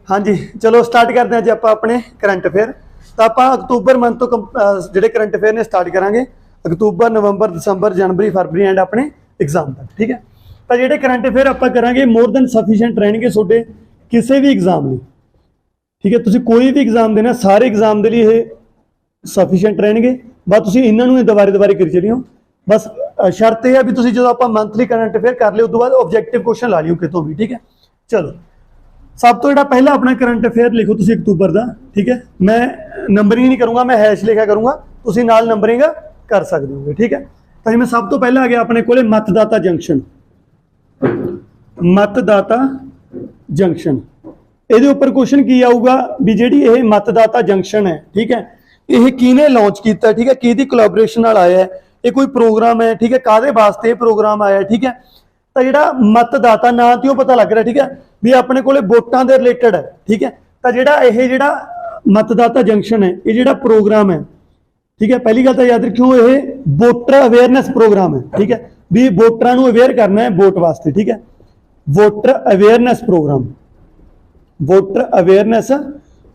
हाँ जी, चलो स्टार्ट करते हैं जी आप अपने करंट अफेयर। तो आप अक्तूबर मंथ तो जो करंट अफेयर ने स्टार्ट करांगे October November December January February and अपने एग्जाम तक। ठीक है, तो जो करंट अफेयर आप करांगे मोर देन सफिशिएंट रहने ਤੁਹਾਡੇ किसी भी एग्जाम लिए। ठीक है, तुसीं कोई भी एग्जाम देना सारे एग्जाम के लिए सफिशिएंट रहणगे। बस तुसीं इन्हां नूं दुबारे करी चलियो। बस शर्त यह है भी तुसीं जो आप मंथली करंट अफेयर कर लियो उस तो बाद ऑब्जेक्टिव क्वेश्चन ला लियो कितों भी। ठीक है, चलो सब तो जो पहला अपना करंट अफेयर लिखो तुसीं अक्तूबर का। ठीक है, मैं नंबरिंग नहीं करूँगा, मैं हैश लिखा करूँगा, तुसीं नाल नंबरिंग कर सकते हो। ठीक है, तो जिवें सब तो पहला आ गया अपने कोले मतदाता जंक्शन। मतदाता जंक्शन ਇਹਦੇ ਉੱਪਰ क्वेश्चन की आऊगा भी ਜਿਹੜੀ ਇਹ मतदाता जंक्शन है। ठीक है, ਇਹ ਕਿਹਨੇ लॉन्च किया। ठीक है, किहदी कोलैबोरेशन नाल आया है, ये कोई प्रोग्राम है। ठीक है, काहदे वास्ते प्रोग्राम आया। ठीक है, तो जिहड़ा मतदाता ना तो पता लग रहा। ठीक है, भी अपने कोले वोटां दे रिलेटेड है। ठीक है, तो जिहड़ा मतदाता जंक्शन है ये जिहड़ा प्रोग्राम है। ठीक है, पहली गल तो याद रखियो ये वोटर अवेयरनेस प्रोग्राम है। ठीक है, भी वोटरां नूं अवेयर करना है वोट वास्ते। ठीक है, voter awareness program, voter awareness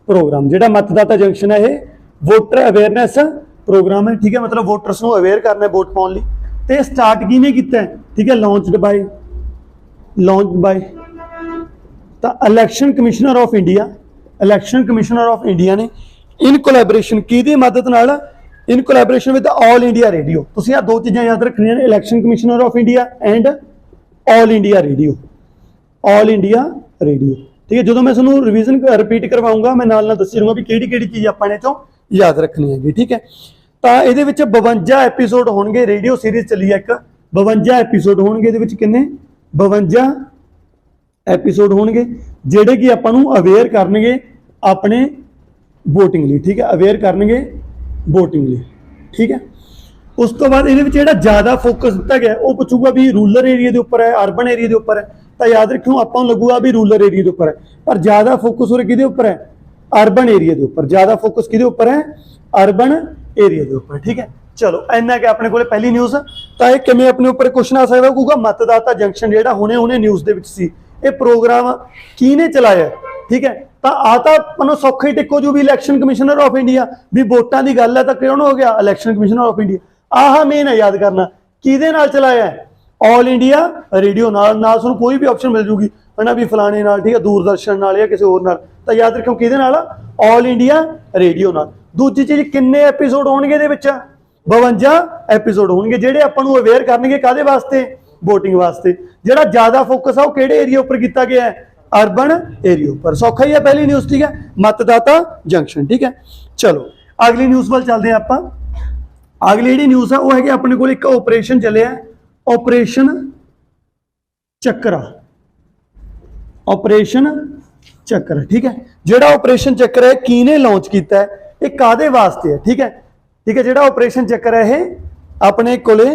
program जिहड़ा मतदाता जंक्शन है ये वोटर अवेयरनेस प्रोग्राम है। ठीक है, मतलब वोटर्स नूं अवेयर करना है वोट पाउण लई। ते स्टार्ट किहने कीता है। ठीक है, लॉन्च्ड बाय तो election commissioner of India, election commissioner of India ने इन कोलैबोरेशन किहदी मदद नाल, in collaboration with all India radio. तुसीं आ दो चीज़ां याद रखनियां ने, election commissioner of India and all India radio, all India radio. ठीक है, जो मैं तुहानूं रिवीजन रिपीट करवाऊंगा मैं नाल दस्सी रहूँगा भी किहड़ी चीज़ आपां ने चों याद रखनी है। ठीक है, तो ये 52 एपीसोड होणगे, रेडियो सीरीज चली है एक 52 एपीसोड होणगे। ये किन्ने 52 एपीसोड होणगे जिहड़े कि आपां नूं अवेयर करनगे अपने वोटिंग लिए। ठीक है, अवेयर करनगे वोटिंग लिए। ठीक है, उस तो बाद ये ज़्यादा फोकस दिता गया वो पूछूगा भी रूरल एरिया के उपर है अर्बन एरिया के उपर है। तो याद रखियो आपां लगूगा भी रूरल एरिया के उपर है, पर ज़्यादा फोकस हो किहदे उपर है, अर्बन एरिया के उपर। ज़्यादा फोकस किहदे उपर है, अर्बन एरिया के उपर। ठीक है, चलो इन्ना कि अपने को पहली न्यूज़। तो यह किवें अपने उपर क्वेश्चन आ सकता होगा मतदाता जंक्शन जिहड़ा हुणे न्यूज़ दे विच सी, ये प्रोग्राम किहने चलाया। ठीक है, तो आता मनो सौखा ही टिको जो भी इलैक्शन कमिश्नर ऑफ इंडिया भी वोटां की गल है तो कौन हो गया, election commissioner of India. Ah main है याद करना, किहदे नाल चलाया है, ऑल इंडिया रेडियो नाल। तुहानूं कोई भी ऑप्शन मिल जूगी है ना भी फलाने नाल। ठीक है, दूरदर्शन नाल या किसी होर नाल। तो याद रखियो किहदे नाल, ऑल इंडिया रेडियो नाल। दूजी चीज़ किन्ने एपीसोड होणगे इहदे विच, 52 एपीसोड होणगे जिहड़े आपां नूं अवेयर करनगे काहदे वास्ते, वोटिंग वास्ते। जिहड़ा ज़्यादा फोकस है वो किहड़े एरिया उपर कीता गया है, अर्बन एरिया पर। सौखा ही है पहली न्यूज़। ठीक है, मतदाता जंक्शन। ठीक है, चलो अगली न्यूज़ वाल चलते हैं आपां। अगली जी न्यूज़ है वो है कि अपने को एक ऑपरेशन चले, ऑपरेशन चक्रा, ऑपरेशन चक्र। ठीक है, जिहड़ा ऑपरेशन चक्र है किहने लॉन्च किया है, ये काहदे वास्ते है। ठीक है, ठीक है, जिहड़ा ऑपरेशन चक्र है अपने कोले,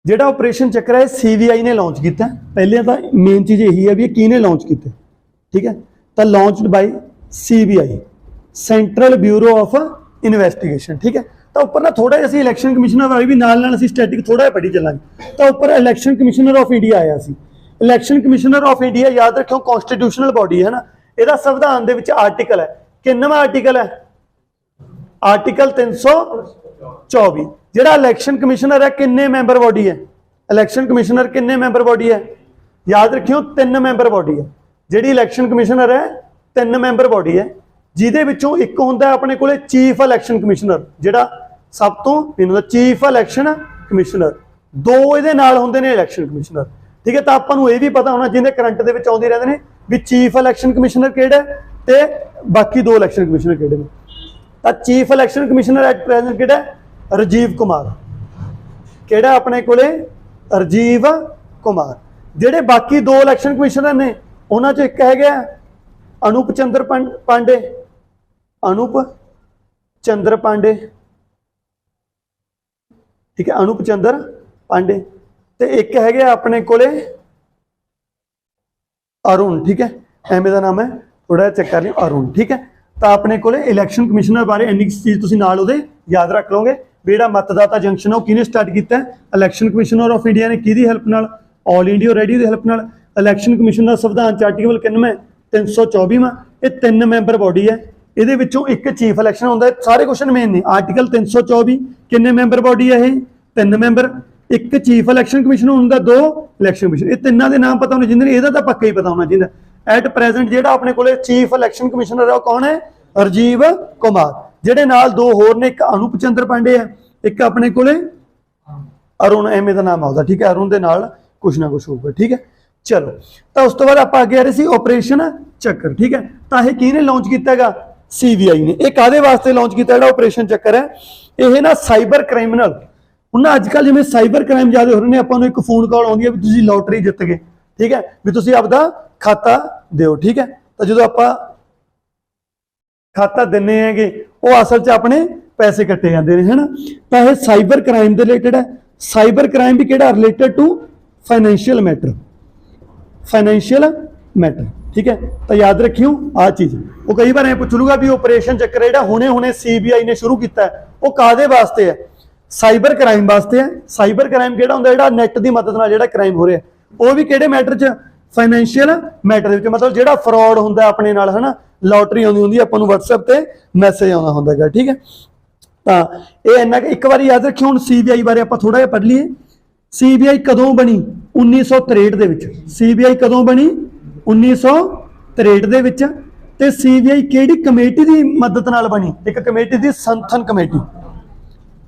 जिहड़ा ऑपरेशन चक्र है CBI ने लॉन्च किया। पहले तो मेन चीज़ यही है भी किहने लॉन्च किया। ठीक है, तो launched by CBI, central bureau of investigation. ठीक है, तो उपर ना थोड़ा जिहा इलैक्शन कमिश्नर वाले भी नाल स्टैटिक थोड़ा पढ़ी चलांगे। तो उपर इलैक्शन कमिश्नर ऑफ इंडिया आया सी। इलैक्शन कमिश्नर ऑफ इंडिया याद रखियो कॉन्स्टिट्यूशनल बॉडी है ना, यदा संविधान दे विच आर्टिकल है, किन्नवां आर्टिकल है, आर्टिकल 324। जिहड़ा इलैक्शन कमिश्नर है किन्ने मैंबर बॉडी है, इलैक्शन कमिश्नर किन्ने मैंबर बॉडी है, याद रखियो 3 मैंबर बॉडी है। जिहड़ी इलैक्शन कमिश्नर है 3 मैंबर बॉडी है, जिहदे विचों एक हुंदा अपने कोले चीफ इलैक्शन कमिश्नर, जिहड़ा सब तो मेन चीफ इलैक्शन कमिश्नर। 2 इहदे नाल हुंदे ने इलैक्शन कमिश्नर। ठीक है, तो आपां नूं इह भी पता होना जिहदे करंट दे विच आउंदे रहंदे ने भी चीफ इलैक्शन कमिश्नर किहड़ा है ते बाकी 2 इलैक्शन कमिश्नर किहड़े ने। तो chief election commissioner at present किहड़ा है, राजीव कुमार। किहड़ा अपने कोले, राजीव कुमार। जिहड़े बाकी 2 इलैक्शन कमिश्नर ने उन्हां चों एक है अनूप चंद्र पांडे, अनूप चंद्र पांडे। ठीक है, अनूप चंद्र पांडे। तो एक है अपने कोले अरुण। ठीक है, एवं का नाम है, थोड़ा चेक कर लियो अरुण। ठीक है, तो अपने कोले इलैक्शन कमिश्नर बारे इन्नी चीज़ तुसीं नाल उहदे याद रख लोगे भी जिहड़ा मतदाता जंक्शन है किहने स्टार्ट किया है, इलैक्शन कमिश्नर ऑफ इंडिया ने किहदी हेल्प नाल, ऑल इंडिया रेडियो की हेल्प नाल। इलैक्शन कमिशन का संविधान आर्टिकल 91 324वां, ये 3 मैंबर बॉडी है, ਇਹਦੇ ਵਿੱਚੋਂ ਇੱਕ ਚੀਫ ਇਲੈਕਸ਼ਨ ਹੁੰਦਾ ਹੈ। ਸਾਰੇ ਕੁਐਸਚਨ ਮੇਨ ਨੇ। ਆਰਟੀਕਲ 324 ਕਿੰਨੇ ਮੈਂਬਰ ਬॉडी ਹੈ? ਇਹ 3 ਮੈਂਬਰ। ਇੱਕ ਚੀਫ ਇਲੈਕਸ਼ਨ ਕਮਿਸ਼ਨ ਹੁੰਦਾ, 2 ਇਲੈਕਸ਼ਨ ਕਮਿਸ਼ਨ। ਇਹ ਤਿੰਨਾਂ ਦੇ ਨਾਮ ਪਤਾ ਹੋਣੇ ਚਾਹੀਦੇ ਨੇ, ਇਹਦਾ ਤਾਂ ਪੱਕਾ ਹੀ ਪਤਾ ਹੋਣਾ ਚਾਹੀਦਾ। ਐਟ ਪ੍ਰੈਜ਼ੈਂਟ ਜਿਹੜਾ ਆਪਣੇ ਕੋਲੇ ਚੀਫ ਇਲੈਕਸ਼ਨ ਕਮਿਸ਼ਨਰ ਹੈ ਉਹ ਕੌਣ ਹੈ? ਰਾਜੀਵ ਕੁਮਾਰ। ਜਿਹੜੇ ਨਾਲ 2 ਹੋਰ ਨੇ, ਇੱਕ ਅਨੂਪ ਚੰਦਰ ਪਾਂਡੇ ਹੈ, ਇੱਕ ਆਪਣੇ ਕੋਲੇ ਅਰੁਣ, ਐਵੇਂ ਦਾ ਨਾਮ ਆਉਂਦਾ, ਠੀਕ ਹੈ। ਅਰੁਣ ਦੇ ਨਾਲ ਕੁਛ ਨਾ ਕੁਛ ਹੋਊਗਾ, ਠੀਕ ਹੈ। ਚਲੋ, ਤਾਂ ਉਸ ਤੋਂ ਬਾਅਦ ਆਪਾਂ ਅੱਗੇ ਆ ਰਹੇ ਸੀ ਆਪਰੇਸ਼ਨ ਚੱਕਰ, ਠੀਕ ਹੈ। ਤਾਂ ਇਹ ਕਿਹਨੇ ਲਾਂਚ ਕੀਤਾ ਹੈਗਾ? CBI ਨੇ। ਇਹ ਕਾਹਦੇ ਵਾਸਤੇ ਲਾਂਚ ਕੀਤਾ ਜਿਹੜਾ ਆਪਰੇਸ਼ਨ ਚੱਕਰ ਹੈ? ਇਹ ਨਾ ਸਾਈਬਰ ਕ੍ਰਿਮੀਨਲ, ਹੁਣ ਅੱਜ ਕੱਲ੍ਹ ਜਿਵੇਂ ਸਾਈਬਰ ਕ੍ਰਾਈਮ ਜ਼ਿਆਦਾ ਹੋ ਰਹੇ ਨੇ, ਆਪਾਂ ਨੂੰ ਇੱਕ ਫੋਨ ਕਾਲ ਆਉਂਦੀ ਹੈ ਵੀ ਤੁਸੀਂ ਲੋਟਰੀ ਜਿੱਤ ਗਏ, ਠੀਕ ਹੈ, ਵੀ ਤੁਸੀਂ ਆਪਦਾ ਖਾਤਾ ਦਿਓ, ਠੀਕ ਹੈ। ਤਾਂ ਜਦੋਂ ਆਪਾਂ ਖਾਤਾ ਦਿੰਨੇ ਹੈਗੇ, ਉਹ ਅਸਲ 'ਚ ਆਪਣੇ ਪੈਸੇ ਕੱਟੇ ਜਾਂਦੇ ਨੇ, ਹੈ ਨਾ। ਤਾਂ ਇਹ ਸਾਈਬਰ ਕ੍ਰਾਈਮ ਦੇ ਰਿਲੇਟਡ ਹੈ। ਸਾਈਬਰ ਕ੍ਰਾਈਮ ਵੀ ਕਿਹੜਾ? Related to financial matter, financial matter, ठीक है। तो याद रखियो आ चीज। वो कई बार पूछ लूगा भी ऑपरेशन चक्कर ਜਿਹੜਾ ਹੁਣੇ CBI ਨੇ ਸ਼ੁਰੂ ਕੀਤਾ ਹੈ, ਉਹ ਕਾਦੇ ਵਾਸਤੇ ਹੈ? ਸਾਈਬਰ ਕ੍ਰਾਈਮ ਵਾਸਤੇ ਹੈ। ਸਾਈਬਰ ਕ੍ਰਾਈਮ ਕਿਹੜਾ ਹੁੰਦਾ? ਜਿਹੜਾ ਨੈਟ ਦੀ ਮਦਦ ਨਾਲ ਜਿਹੜਾ ਕ੍ਰਾਈਮ ਹੋ ਰਿਹਾ, ਉਹ ਵੀ ਕਿਹੜੇ ਮੈਟਰ 'ਚ? ਫਾਈਨੈਂਸ਼ੀਅਲ ਮੈਟਰ ਦੇ ਵਿੱਚ। ਮਤਲਬ ਜਿਹੜਾ ਫਰਾਡ ਹੁੰਦਾ ਆਪਣੇ ਨਾਲ, ਹੈ ਨਾ, ਲੋਟਰੀ ਆਉਂਦੀ ਹੁੰਦੀ, ਆਪਾਂ ਨੂੰ WhatsApp ਤੇ ਮੈਸੇਜ ਆਉਂਦਾ ਹੁੰਦਾ ਹੈਗਾ, ਠੀਕ ਹੈ। ਤਾਂ ਇਹ ਇੰਨਾ ਇੱਕ ਵਾਰੀ ਯਾਦ ਰੱਖਿਓ। ਹੁਣ CBI ਬਾਰੇ ਆਪਾਂ ਥੋੜਾ ਜਿਹਾ ਪੜ੍ਹ ਲਈਏ। CBI ਕਦੋਂ ਬਣੀ? 1963 ਦੇ ਵਿੱਚ। CBI ਕਦੋਂ ਬਣੀ? 1963 ਦੇ ਵਿੱਚ। ਤੇ CBI ਕਿਹੜੀ ਕਮੇਟੀ ਦੀ ਮਦਦ ਨਾਲ ਬਣੀ? ਇੱਕ ਕਮੇਟੀ ਦੀ ਸੰਥਨ ਕਮੇਟੀ।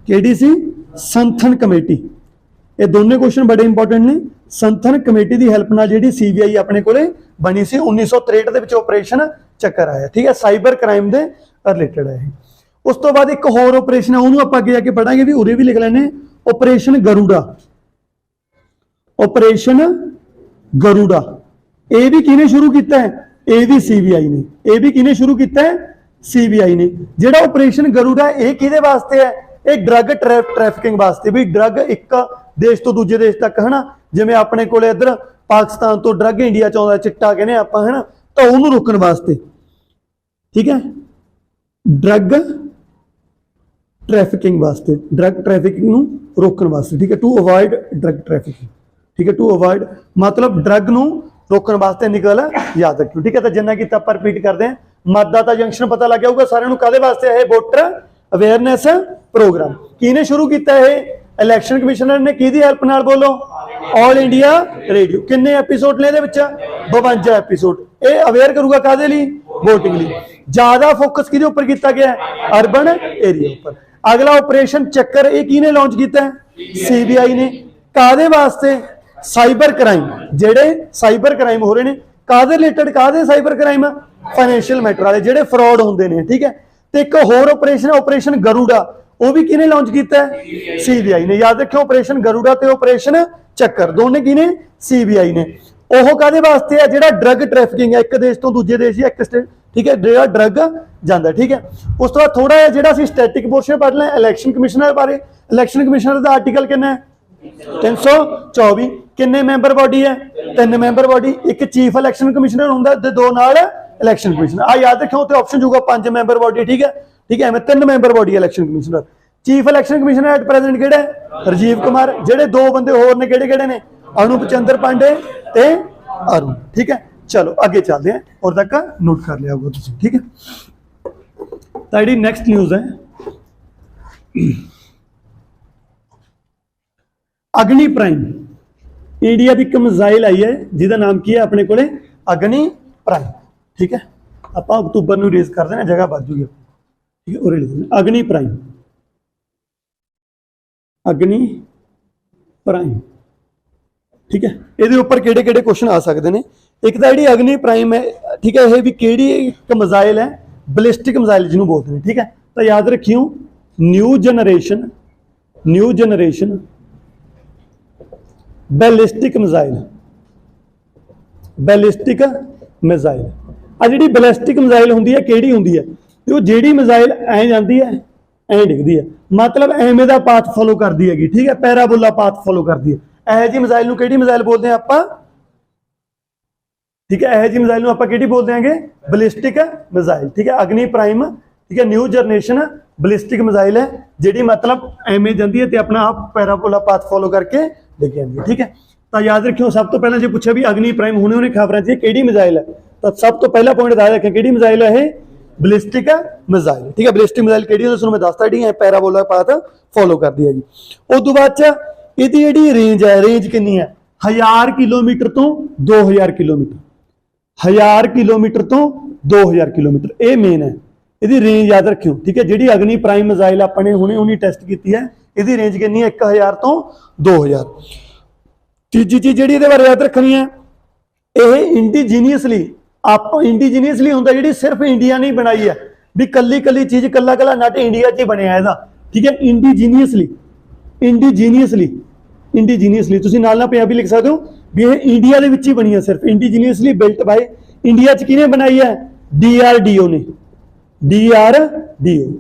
ਕਿਹੜੀ ਸੀ? ਸੰਥਨ ਕਮੇਟੀ। ਇਹ ਦੋਨੇ ਕੁਐਸਚਨ ਬੜੇ ਇੰਪੋਰਟੈਂਟ ਨੇ। ਸੰਥਨ ਕਮੇਟੀ ਦੀ ਹੈਲਪ ਨਾਲ ਜਿਹੜੀ CBI ਆਪਣੇ ਕੋਲੇ ਬਣੀ ਸੀ 1963 ਦੇ ਵਿੱਚ ਆਪਰੇਸ਼ਨ ਚੱਕਰ ਆਇਆ, ਠੀਕ ਹੈ। ਸਾਈਬਰ ਕ੍ਰਾਈਮ ਦੇ ਰਿਲੇਟਡ ਹੈ। ਉਸ ਤੋਂ ਬਾਅਦ ਇੱਕ ਹੋਰ ਆਪਰੇਸ਼ਨ ਹੈ, ਉਹਨੂੰ ਆਪਾਂ ਅੱਗੇ ਜਾ ਕੇ ਪੜਾਂਗੇ, ਵੀ ਉਰੇ ਵੀ ਲਿਖ ਲੈਣੇ, ਆਪਰੇਸ਼ਨ ਗਰੂੜਾ। ਆਪਰੇਸ਼ਨ ਗਰੂੜਾ ਇਹ ਵੀ ਕਿਹਨੇ ਸ਼ੁਰੂ ਕੀਤਾ ਹੈ? ਇਹ ਵੀ CBI ਨੇ। ਇਹ ਵੀ ਕਿਹਨੇ ਸ਼ੁਰੂ ਕੀਤਾ ਹੈ? CBI ਨੇ। ਜਿਹੜਾ ਆਪਰੇਸ਼ਨ ਗਰੂੜਾ ਇਹ ਕਿਹਦੇ ਵਾਸਤੇ ਹੈ? ਇਹ ਡਰੱਗ ਟ੍ਰੈਫਿਕਿੰਗ ਵਾਸਤੇ, ਵੀ ਡਰੱਗ ਇੱਕ ਦੇਸ਼ ਤੋਂ ਦੂਜੇ ਦੇਸ਼ ਤੱਕ, ਹੈ ਨਾ, ਜਿਵੇਂ ਆਪਣੇ ਕੋਲੇ ਇੱਧਰ ਪਾਕਿਸਤਾਨ ਤੋਂ ਡਰੱਗ ਇੰਡੀਆ ਚ ਆਉਂਦਾ, ਚਿੱਟਾ ਕਹਿੰਦੇ ਆਪਾਂ, ਹੈ ਨਾ, ਤਾਂ ਉਹਨੂੰ ਰੋਕਣ ਵਾਸਤੇ, ਠੀਕ ਹੈ। ਡਰੱਗ ਟ੍ਰੈਫਿਕਿੰਗ ਵਾਸਤੇ, ਡਰੱਗ ਟ੍ਰੈਫਿਕਿੰਗ ਨੂੰ ਰੋਕਣ ਵਾਸਤੇ, ਠੀਕ ਹੈ। ਟੂ ਅਵॉइड ਡਰੱਗ ਟ੍ਰੈਫਿਕਿੰਗ, ਠੀਕ ਹੈ। ਟੂ ਅਵॉइड मतलब ड्रग ਨੂੰ ਰੋਕਣ ਵਾਸਤੇ ਨਿਕਲ ਯਾਦ ਰੱਖਿਓ, ਠੀਕ ਹੈ। ਤਾਂ ਜਿੰਨਾ ਕੀਤਾ ਆਪਾਂ ਰਿਪੀਟ ਕਰਦੇ ਹਾਂ। मतदाता जंक्शन पता लग गया होगा साਰਿਆਂ ਨੂੰ। ਕਾਦੇ ਵਾਸਤੇ ਹੈ? Voter awareness program. ਕਿਹਨੇ ਸ਼ੁਰੂ ਕੀਤਾ ਇਹ? ਇਲੈਕਸ਼ਨ ਕਮਿਸ਼ਨਰ ਨੇ। ਕਿਹਦੀ ਹੈਲਪ ਨਾਲ? ਬੋਲੋ। All India radio. ਕਿੰਨੇ ਐਪੀਸੋਡ ਨੇ ਇਹਦੇ ਵਿੱਚ? 52 ਐਪੀਸੋਡ। ਇਹ ਅਵੇਅਰ ਕਰੂਗਾ ਕਾਦੇ ਲਈ? ਵੋਟਿੰਗ ਲਈ। ਜ਼ਿਆਦਾ ਫੋਕਸ ਕਿਹਦੇ ਉੱਪਰ ਕੀਤਾ ਗਿਆ ਹੈ? ਅਰਬਨ ਏਰੀਆ ਉੱਪਰ। ਅਗਲਾ ਆਪਰੇਸ਼ਨ ਚੱਕਰ ਇਹ ਕਿਹਨੇ ਲਾਂਚ ਕੀਤਾ ਹੈ? CBI ਨੇ। ਕਾਦੇ ਵਾਸਤੇ? Cyber crime. ਜਿਹੜੇ ਸਾਈਬਰ ਕ੍ਰਾਈਮ ਹੋ ਰਹੇ ਨੇ ਕਾਦੇ ਰਿਲੇਟਡ? ਕਾਦੇ ਸਾਈਬਰ ਕ੍ਰਾਈਮ? ਫਾਈਨੈਂਸ਼ੀਅਲ ਮੈਟਰ ਵਾਲੇ, ਜਿਹੜੇ ਫਰਾਡ ਹੁੰਦੇ ਨੇ, ਠੀਕ ਹੈ। ਤੇ ਇੱਕ ਹੋਰ ਆਪਰੇਸ਼ਨ ਹੈ, ਆਪਰੇਸ਼ਨ ਗਰੂੜਾ। ਉਹ ਵੀ ਕਿਹਨੇ ਲਾਂਚ ਕੀਤਾ ਹੈ? CBI ਨੇ। ਯਾਦ ਰੱਖਿਓ, ਆਪਰੇਸ਼ਨ ਗਰੂੜਾ ਤੇ ਆਪਰੇਸ਼ਨ ਚੱਕਰ ਦੋਨੇ ਕਿਹਨੇ? CBI ਨੇ। ਉਹ ਕਾਦੇ ਵਾਸਤੇ ਹੈ? ਜਿਹੜਾ ਡਰੱਗ ਟ੍ਰੈਫਿਕਿੰਗ ਹੈ, ਇੱਕ ਦੇਸ਼ ਤੋਂ ਦੂਜੇ ਦੇਸ਼ ਜਾਂ ਇੱਕ ਸਟੇਟ, ਠੀਕ ਹੈ, ਜਿਹੜਾ ਡਰੱਗ ਜਾਂਦਾ, ਠੀਕ ਹੈ। ਉਸ ਤੋਂ ਬਾਅਦ ਥੋੜਾ ਜਿਹਾ ਜਿਹੜਾ ਅਸੀਂ ਸਟੈਟਿਕ ਪੋਰਸ਼ਨ ਪੜ੍ਹ ਲਿਆ ਇਲੈਕਸ਼ਨ ਕਮਿਸ਼ਨਰ ਬਾਰੇ। ਇਲੈਕਸ਼ਨ ਕਮਿਸ਼ਨਰ ਦਾ ਆਰਟੀਕਲ ਕਿੰਨਾ ਹੈ? 324। ਕਿੰਨੇ ਮੈਂਬਰ ਬॉडी ਹੈ? 3 ਮੈਂਬਰ ਬॉडी। ਇੱਕ ਚੀਫ ਇਲੈਕਸ਼ਨ ਕਮਿਸ਼ਨਰ ਹੁੰਦਾ ਤੇ 2 ਨਾਲ ਇਲੈਕਸ਼ਨ ਕਮਿਸ਼ਨਰ। ਆ ਯਾਦ ਰੱਖਿਓ, ਤੇ ਆਪਸ਼ਨ ਜੂਗਾ 5 ਮੈਂਬਰ ਬॉडी, ਠੀਕ ਹੈ, ਠੀਕ ਹੈ। ਐਵੇਂ 3 member body election commissioner. Chief election commissioner at present ਕਿਹੜਾ ਹੈ? ਰਾਜੀਵ ਕੁਮਾਰ। ਜਿਹੜੇ 2 ਬੰਦੇ ਹੋਰ ਨੇ ਕਿਹੜੇ ਨੇ? ਅਨੂਪ ਚੰਦਰ ਪਾਂਡੇ ਤੇ ਅਰੁਣ, ਠੀਕ ਹੈ। ਚਲੋ ਅੱਗੇ ਚੱਲਦੇ ਹਾਂ, और तक नोट कर लिया होगा तुम, ठीक है। तो जी नैक्सट न्यूज़ है अग्नि प्राइम। इंडिया की एक मिसाइल आई है जिसका नाम की है अपने को अग्नि प्राइम, ठीक है। आप अक्तूबर में रिलीज कर देना, जगह बच जूगी, ठीक है। और अग्नि प्राइम, अग्नि प्राइम, ठीक है। ये उपर किहड़े क्वेश्चन आ सकते हैं? एक तो जी अग्नि प्राइम है, ठीक है, यह भी किहड़ी एक मिसाइल है? बैलिस्टिक मिसाइल जिन्होंने बोलते हैं, ठीक है। तो याद रखियो, new generation ballistic missile, ballistic missile. आ जी बैलिस्टिक मिसाइल होंदी है किहड़ी होंदी है? वो जिहड़ी मिसाइल ऐ जाती है ऐ डिगदी है, मतलब एवें दा पाथ फॉलो करती हैगी, ठीक है, पैराबोला पाथ फॉलो करती है। यह जी मिसाइल नूं किहड़ी मिसाइल बोलते हैं आपां? ठीक है, यह जी मिसाइल नूं आपां किहड़ी बोलते हैं? बैलिस्टिक मिसाइल, ठीक है। अग्नि प्राइम, ठीक है, न्यू जनरेशन बैलिस्टिक मिसाइल है जिहड़ी मतलब एवें जाती है तो अपना आप पैराबोला पाथ फॉलो करके डिग जाती है, ठीक है। तो याद रखियो, सब तो पहले जो पूछा भी अग्नि प्राइम होने खबरों से किहड़ी मिसाइल है, ਤਾਂ ਸਭ ਤੋਂ ਪਹਿਲਾ ਪੁਆਇੰਟ ਦੱਸ ਰੱਖਿਆ ਕਿਹੜੀ ਮਿਜ਼ਾਈਲ ਹੈ ਇਹ ਬਲਿਸਟਿਕ ਮਿਜ਼ਾਈਲ ਠੀਕ ਹੈ ਬਲਿਸਟਿਕ ਮਿਜ਼ਾਈਲ ਕਿਹੜੀ ਹੈ ਤੁਹਾਨੂੰ ਮੈਂ ਦੱਸਤਾ ਜਿਹੜੀ ਪੈਰਾਬੋਲਾ ਪਾਥ ਫੋਲੋ ਕਰਦੀ ਹੈ ਜੀ ਉਸ ਤੋਂ ਬਾਅਦ ਚ ਇਹਦੀ ਜਿਹੜੀ ਰੇਂਜ ਹੈ ਰੇਂਜ ਕਿੰਨੀ ਹੈ 1000 ਕਿਲੋਮੀਟਰ ਤੋਂ 2000 ਕਿਲੋਮੀਟਰ 1000 ਕਿਲੋਮੀਟਰ ਤੋਂ 2000 ਕਿਲੋਮੀਟਰ ਇਹ ਮੇਨ ਹੈ ਇਹਦੀ ਰੇਂਜ ਯਾਦ ਰੱਖਿਓ ਠੀਕ ਹੈ ਜਿਹੜੀ ਅਗਨੀ ਪ੍ਰਾਈਮ ਮਿਜ਼ਾਈਲ ਆਪਾਂ ਨੇ ਹੁਣੇ ਟੈਸਟ ਕੀਤੀ ਹੈ ਇਹਦੀ ਰੇਂਜ ਕਿੰਨੀ ਹੈ 1000 ਤੋਂ 2000 ਤੀਜੀ ਚੀਜ਼ ਜਿਹੜੀ ਇਹਦੇ ਬਾਰੇ ਯਾਦ ਰੱਖਣੀ ਹੈ ਇਹ ਇੰਡੀਜੀਨੀਅਸਲੀ ਹੁੰਦਾ ਜਿਹੜੀ ਸਿਰਫ ਇੰਡੀਆ ਨੇ ਬਣਾਈ ਹੈ ਵੀ ਕੱਲੀ ਚੀਜ਼ ਕੱਲਾ ਨਟ ਇੰਡੀਆ 'ਚ ਹੀ ਬਣਿਆ ਇਹਦਾ ਠੀਕ ਹੈ ਇੰਡੀਜੀਨੀਅਸਲੀ ਤੁਸੀਂ ਨਾਲ ਪੰਜਾਬੀ ਲਿਖ ਸਕਦੇ ਹੋ ਵੀ ਇਹ ਇੰਡੀਆ ਦੇ ਵਿੱਚ ਹੀ ਬਣੀ ਹੈ ਸਿਰਫ ਇੰਡੀਜੀਨੀਅਸਲੀ ਬਿਲਟ ਬਾਈ ਇੰਡੀਆ 'ਚ ਕਿਹਨੇ ਬਣਾਈ ਹੈ DRDO ਨੇ DRDO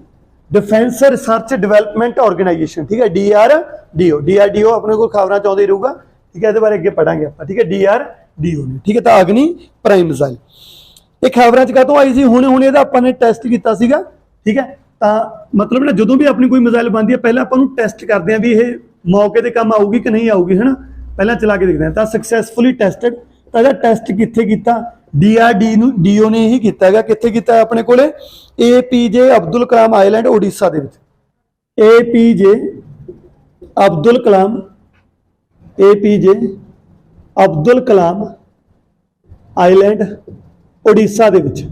defence research development organisation ठीक है DRDO अपने को खबरों चाहते ही रहूगा ठीक है ये बारे अगे पढ़ांगे आप ठीक है DRDO ने ठीक है तो अग्नि प्राइम मिसाइल ये खबरों कदों आई सी हुणे अपने टेस्ट किया ठीक है तो मतलब ना जो भी अपनी कोई मिसाइल बनती है पहले अपन टेस्ट करते हैं भी ये मौके पर काम आऊगी कि नहीं आऊगी है ना पहले चला के देखते हैं तो सक्सैसफुली टेस्टड तो टेस्ट कितने किया DRDO ने ही किया कितने किया अपने को APJ अब्दुल कलाम आइलैंड ओडिशा दे विच APJ अब्दुल कलाम आइलैंड ओडिशा दे विच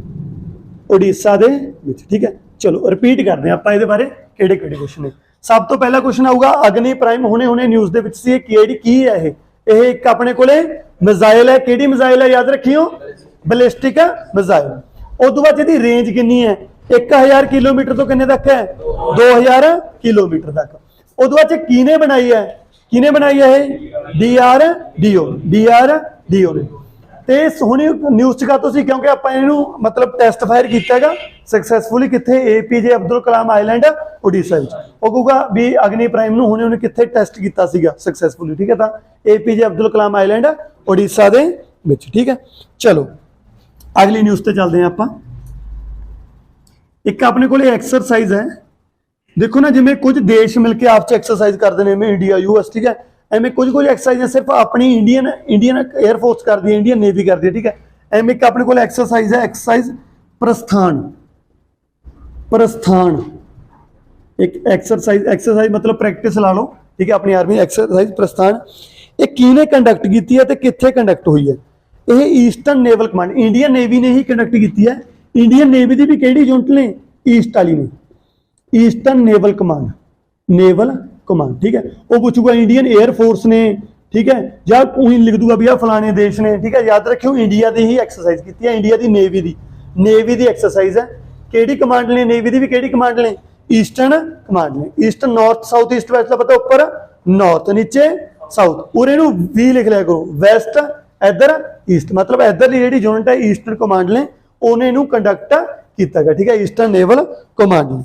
ठीक है चलो रिपीट करते हैं आप ये बारे किहड़े क्वेश्चन ने सब तो पहला क्वेश्चन आऊगा अग्नि प्राइम हुणे न्यूज़ दे विच सी की है ये एक अपने को मिसाइल है किहड़ी मिसाइल है याद रखियो बैलिस्टिक मिसाइल उस तो बाद इसकी रेंज कितनी है 1000 किलोमीटर तो कितने तक है 2000 किलोमीटर तक उस तो बाद किने बनाई है DRDO ने ते हुणे न्यूज़ च कातों सी क्योंकि आप मतलब टेस्ट फायर किया सक्सैसफुली कितने APJ अब्दुल कलाम आइलैंड ओडिशा वो कहूगा भी अग्नि प्राइम हुणे कितने टेस्ट किया सक्सैसफुली ठीक है तो APJ अब्दुल कलाम आइलैंड ओडिशा दे विच ठीक है चलो अगली न्यूज़ ते चलते हैं आप एक अपने को एक्सरसाइज है देखो ना जिमें कुछ देश मिलकर आप एक्सरसाइज करते हैं इंडिया US ठीक है एवं कुछ एक्सरसाइज सिर्फ अपनी इंडियन एयरफोर्स करती है इंडियन नेवी करती है ठीक है एवं एक अपने को एक्सरसाइज है एक्सरसाइज प्रस्थान एक एक्सरसाइज मतलब प्रैक्टिस ला लो ठीक है अपनी आर्मी एक्सरसाइज प्रस्थान ये किने कंडक्ट की है तो कितने कंडक्ट हुई है ये eastern naval command Indian navy ने ही कंडक्ट की है इंडियन नेवी की भी कई यूनिट ने ईस्ट वाली ने ईस्टर्न नेवल कमांड ठीक है वो पूछूगा इंडियन एयरफोर्स ने ठीक है या कोई लिख दूंगा भैया फलाने देश ने ठीक है याद रखियो इंडिया की ही एक्सरसाइज की है इंडिया की नेवी की एक्सरसाइज है केड़ी कमांड ने नेवी की भी केड़ी कमांड ने ईस्टर्न कमांड ने eastern north south east west का पता ऊपर नॉर्थ नीचे साउथ पूरे वी लिख लिया करो वैस्ट इधर ईस्ट मतलब इधर की जी यूनिट है ईस्टर्न कमांड ने उन्हें कंडक्ट किया ठीक है ईस्टर्न नेवल कमांड ने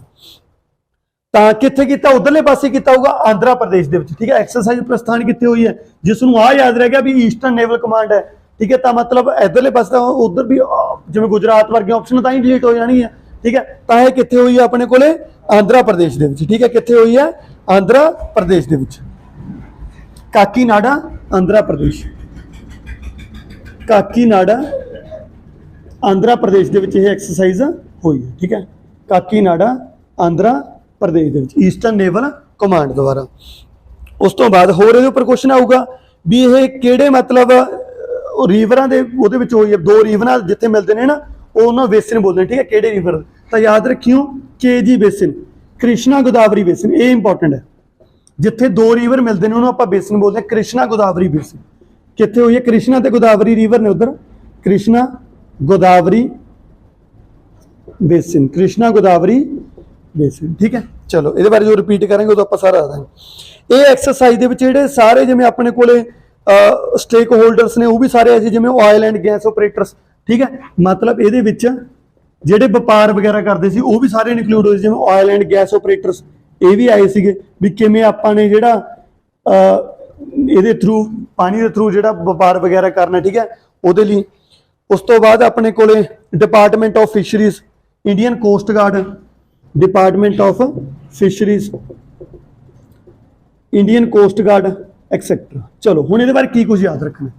कितने किया उधरले पासे किया होगा आंध्र प्रदेश के ठीक है एक्सरसाइज प्रस्थान कितने हुई है जिसनों आ याद रह गया भी ईस्टर्न नेवल कमांड है ठीक है तो मतलब इधरले पासे उधर भी जिवें गुजरात वर्गे ऑप्शन तो ही डिलीट हो जानी है ठीक है तो यह कितने हुई है अपने को आंध्र प्रदेश के ठीक है कितने हुई है आंध्र प्रदेश के काकीनाडा आंध्र प्रदेश आंध्र प्रदेश के एक्सरसाइज हुई है ठीक है Kakinada Andhra Pradesh eastern naval command द्वारा उस तो बाद होर इहदे उपर क्वेश्चन आऊगा भी ये किहड़े मतलब रिवरां दे उहदे विच होई है दो रिवरां जिथे मिलते हैं ना उन्होंने बेसिन बोलते हैं ठीक है किहड़े रिवर तो याद रखियो KG basin Krishna Godavari basin ये इंपॉर्टेंट है जिथे दो रिवर मिलते हैं उन्होंने आप बेसिन बोलते हैं कृष्णा गोदावरी बेसिन कितने हुई है कृष्णा तो गोदावरी रिवर ने उधर कृष्णा गोदावरी बेसिन ठीक है चलो ये बारे जो रिपीट करेंगे तो आप सारा देंगे ये एक्सरसाइज के सारे जिमें अपने को स्टेक होल्डर्स ने वो भी सारे ऐसे जिमें ऑयल एंड गैस ऑपरेटर्स ठीक है मतलब ये ਜਿਹੜੇ ਵਪਾਰ ਵਗੈਰਾ ਕਰਦੇ ਸੀ ਉਹ ਵੀ ਸਾਰੇ ਇਨਕਲੂਡ ਹੋਏ ਜਿਵੇਂ ਆਇਲ ਐਂਡ ਗੈਸ ਆਪਰੇਟਰਸ ਇਹ ਵੀ ਆਏ ਸੀਗੇ ਵੀ ਕਿਵੇਂ ਆਪਾਂ ਨੇ ਜਿਹੜਾ ਇਹਦੇ ਥਰੂ ਪਾਣੀ ਦੇ ਥਰੂ ਜਿਹੜਾ ਵਪਾਰ ਵਗੈਰਾ ਕਰਨਾ ਠੀਕ ਹੈ ਉਹਦੇ ਲਈ ਉਸ ਤੋਂ ਬਾਅਦ ਆਪਣੇ ਕੋਲੇ department of fisheries Indian coast guard department of fisheries Indian coast guard et cetera चलो हुण इहदे बारे की कुछ याद रखना